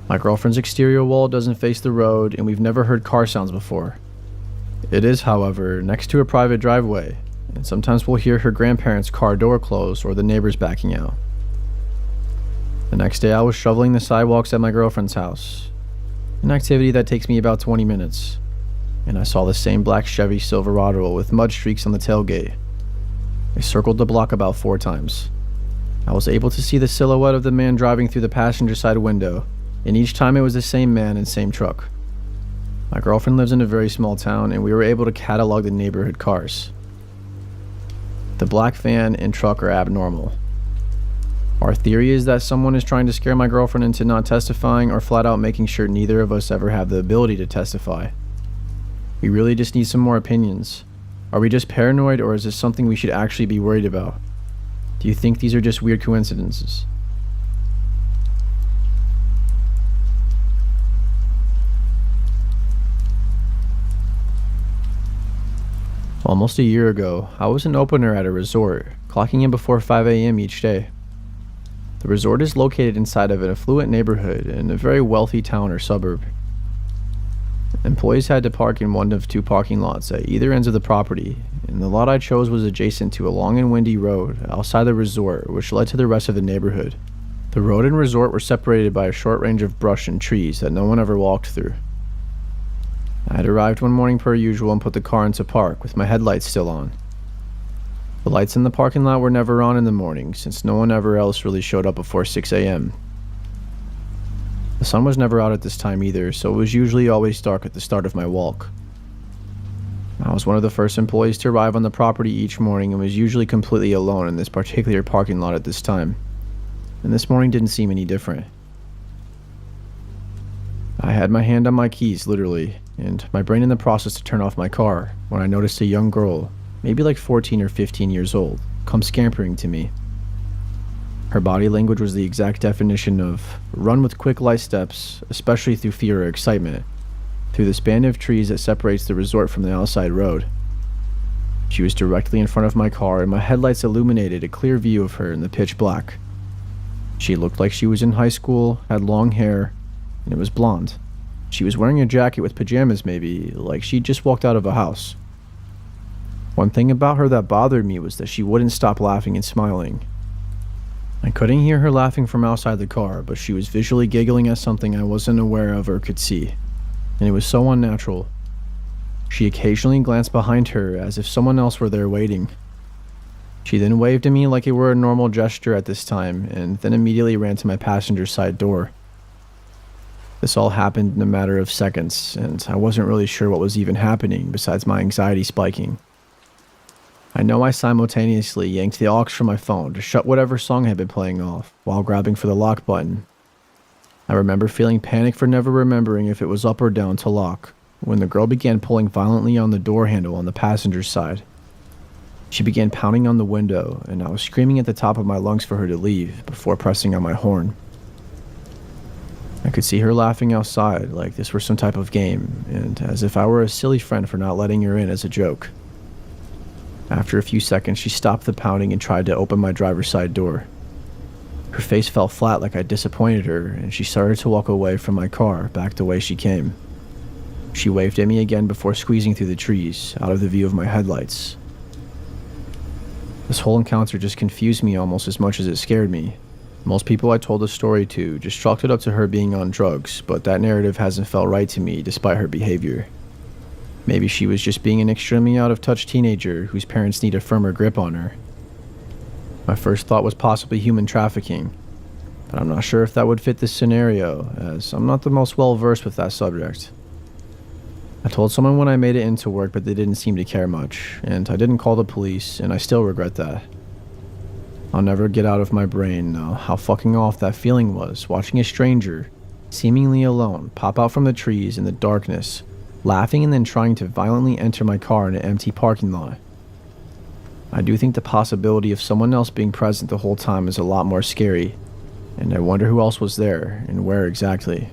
My girlfriend's exterior wall doesn't face the road, and we've never heard car sounds before. It is, however, next to a private driveway, and sometimes we'll hear her grandparents' car door close or the neighbors backing out. The next day I was shoveling the sidewalks at my girlfriend's house, an activity that takes me about 20 minutes, and I saw the same black Chevy Silverado with mud streaks on the tailgate. I circled the block about 4 times. I was able to see the silhouette of the man driving through the passenger side window, and each time it was the same man and same truck. My girlfriend lives in a very small town, and we were able to catalog the neighborhood cars. The black van and truck are abnormal. Our theory is that someone is trying to scare my girlfriend into not testifying or flat out making sure neither of us ever have the ability to testify. We really just need some more opinions. Are we just paranoid, or is this something we should actually be worried about? Do you think these are just weird coincidences? Almost a year ago, I was an opener at a resort, clocking in before 5 a.m. each day. The resort is located inside of an affluent neighborhood in a very wealthy town or suburb. Employees had to park in one of 2 parking lots at either ends of the property, and the lot I chose was adjacent to a long and windy road outside the resort, which led to the rest of the neighborhood. The road and resort were separated by a short range of brush and trees that no one ever walked through. I had arrived one morning per usual and put the car into park with my headlights still on. The lights in the parking lot were never on in the morning, since no one ever else really showed up before 6 a.m. The sun was never out at this time either, so it was usually always dark at the start of my walk. I was one of the first employees to arrive on the property each morning and was usually completely alone in this particular parking lot at this time, and this morning didn't seem any different. I had my hand on my keys, literally, and my brain in the process to turn off my car when I noticed a young girl, maybe like 14 or 15 years old, come scampering to me. Her body language was the exact definition of run with quick light steps, especially through fear or excitement, through the span of trees that separates the resort from the outside road. She was directly in front of my car, and my headlights illuminated a clear view of her in the pitch black. She looked like she was in high school, had long hair, and it was blonde. She was wearing a jacket with pajamas maybe, like she'd just walked out of a house. One thing about her that bothered me was that she wouldn't stop laughing and smiling. I couldn't hear her laughing from outside the car, but she was visually giggling at something I wasn't aware of or could see, and it was so unnatural. She occasionally glanced behind her as if someone else were there waiting. She then waved at me like it were a normal gesture at this time, and then immediately ran to my passenger side door. This all happened in a matter of seconds, and I wasn't really sure what was even happening besides my anxiety spiking. I know I simultaneously yanked the aux from my phone to shut whatever song had been playing off while grabbing for the lock button. I remember feeling panic for never remembering if it was up or down to lock when the girl began pulling violently on the door handle on the passenger side. She began pounding on the window, and I was screaming at the top of my lungs for her to leave before pressing on my horn. I could see her laughing outside like this were some type of game, and as if I were a silly friend for not letting her in as a joke. After a few seconds, she stopped the pounding and tried to open my driver's side door. Her face fell flat like I disappointed her, and she started to walk away from my car back the way she came. She waved at me again before squeezing through the trees, out of the view of my headlights. This whole encounter just confused me almost as much as it scared me. Most people I told the story to just chalked it up to her being on drugs, but that narrative hasn't felt right to me despite her behavior. Maybe she was just being an extremely out-of-touch teenager whose parents need a firmer grip on her. My first thought was possibly human trafficking, but I'm not sure if that would fit this scenario, as I'm not the most well-versed with that subject. I told someone when I made it into work, but they didn't seem to care much, and I didn't call the police, and I still regret that. I'll never get out of my brain how fucking off that feeling was, watching a stranger, seemingly alone, pop out from the trees in the darkness, laughing and then trying to violently enter my car in an empty parking lot. I do think the possibility of someone else being present the whole time is a lot more scary, and I wonder who else was there and where exactly.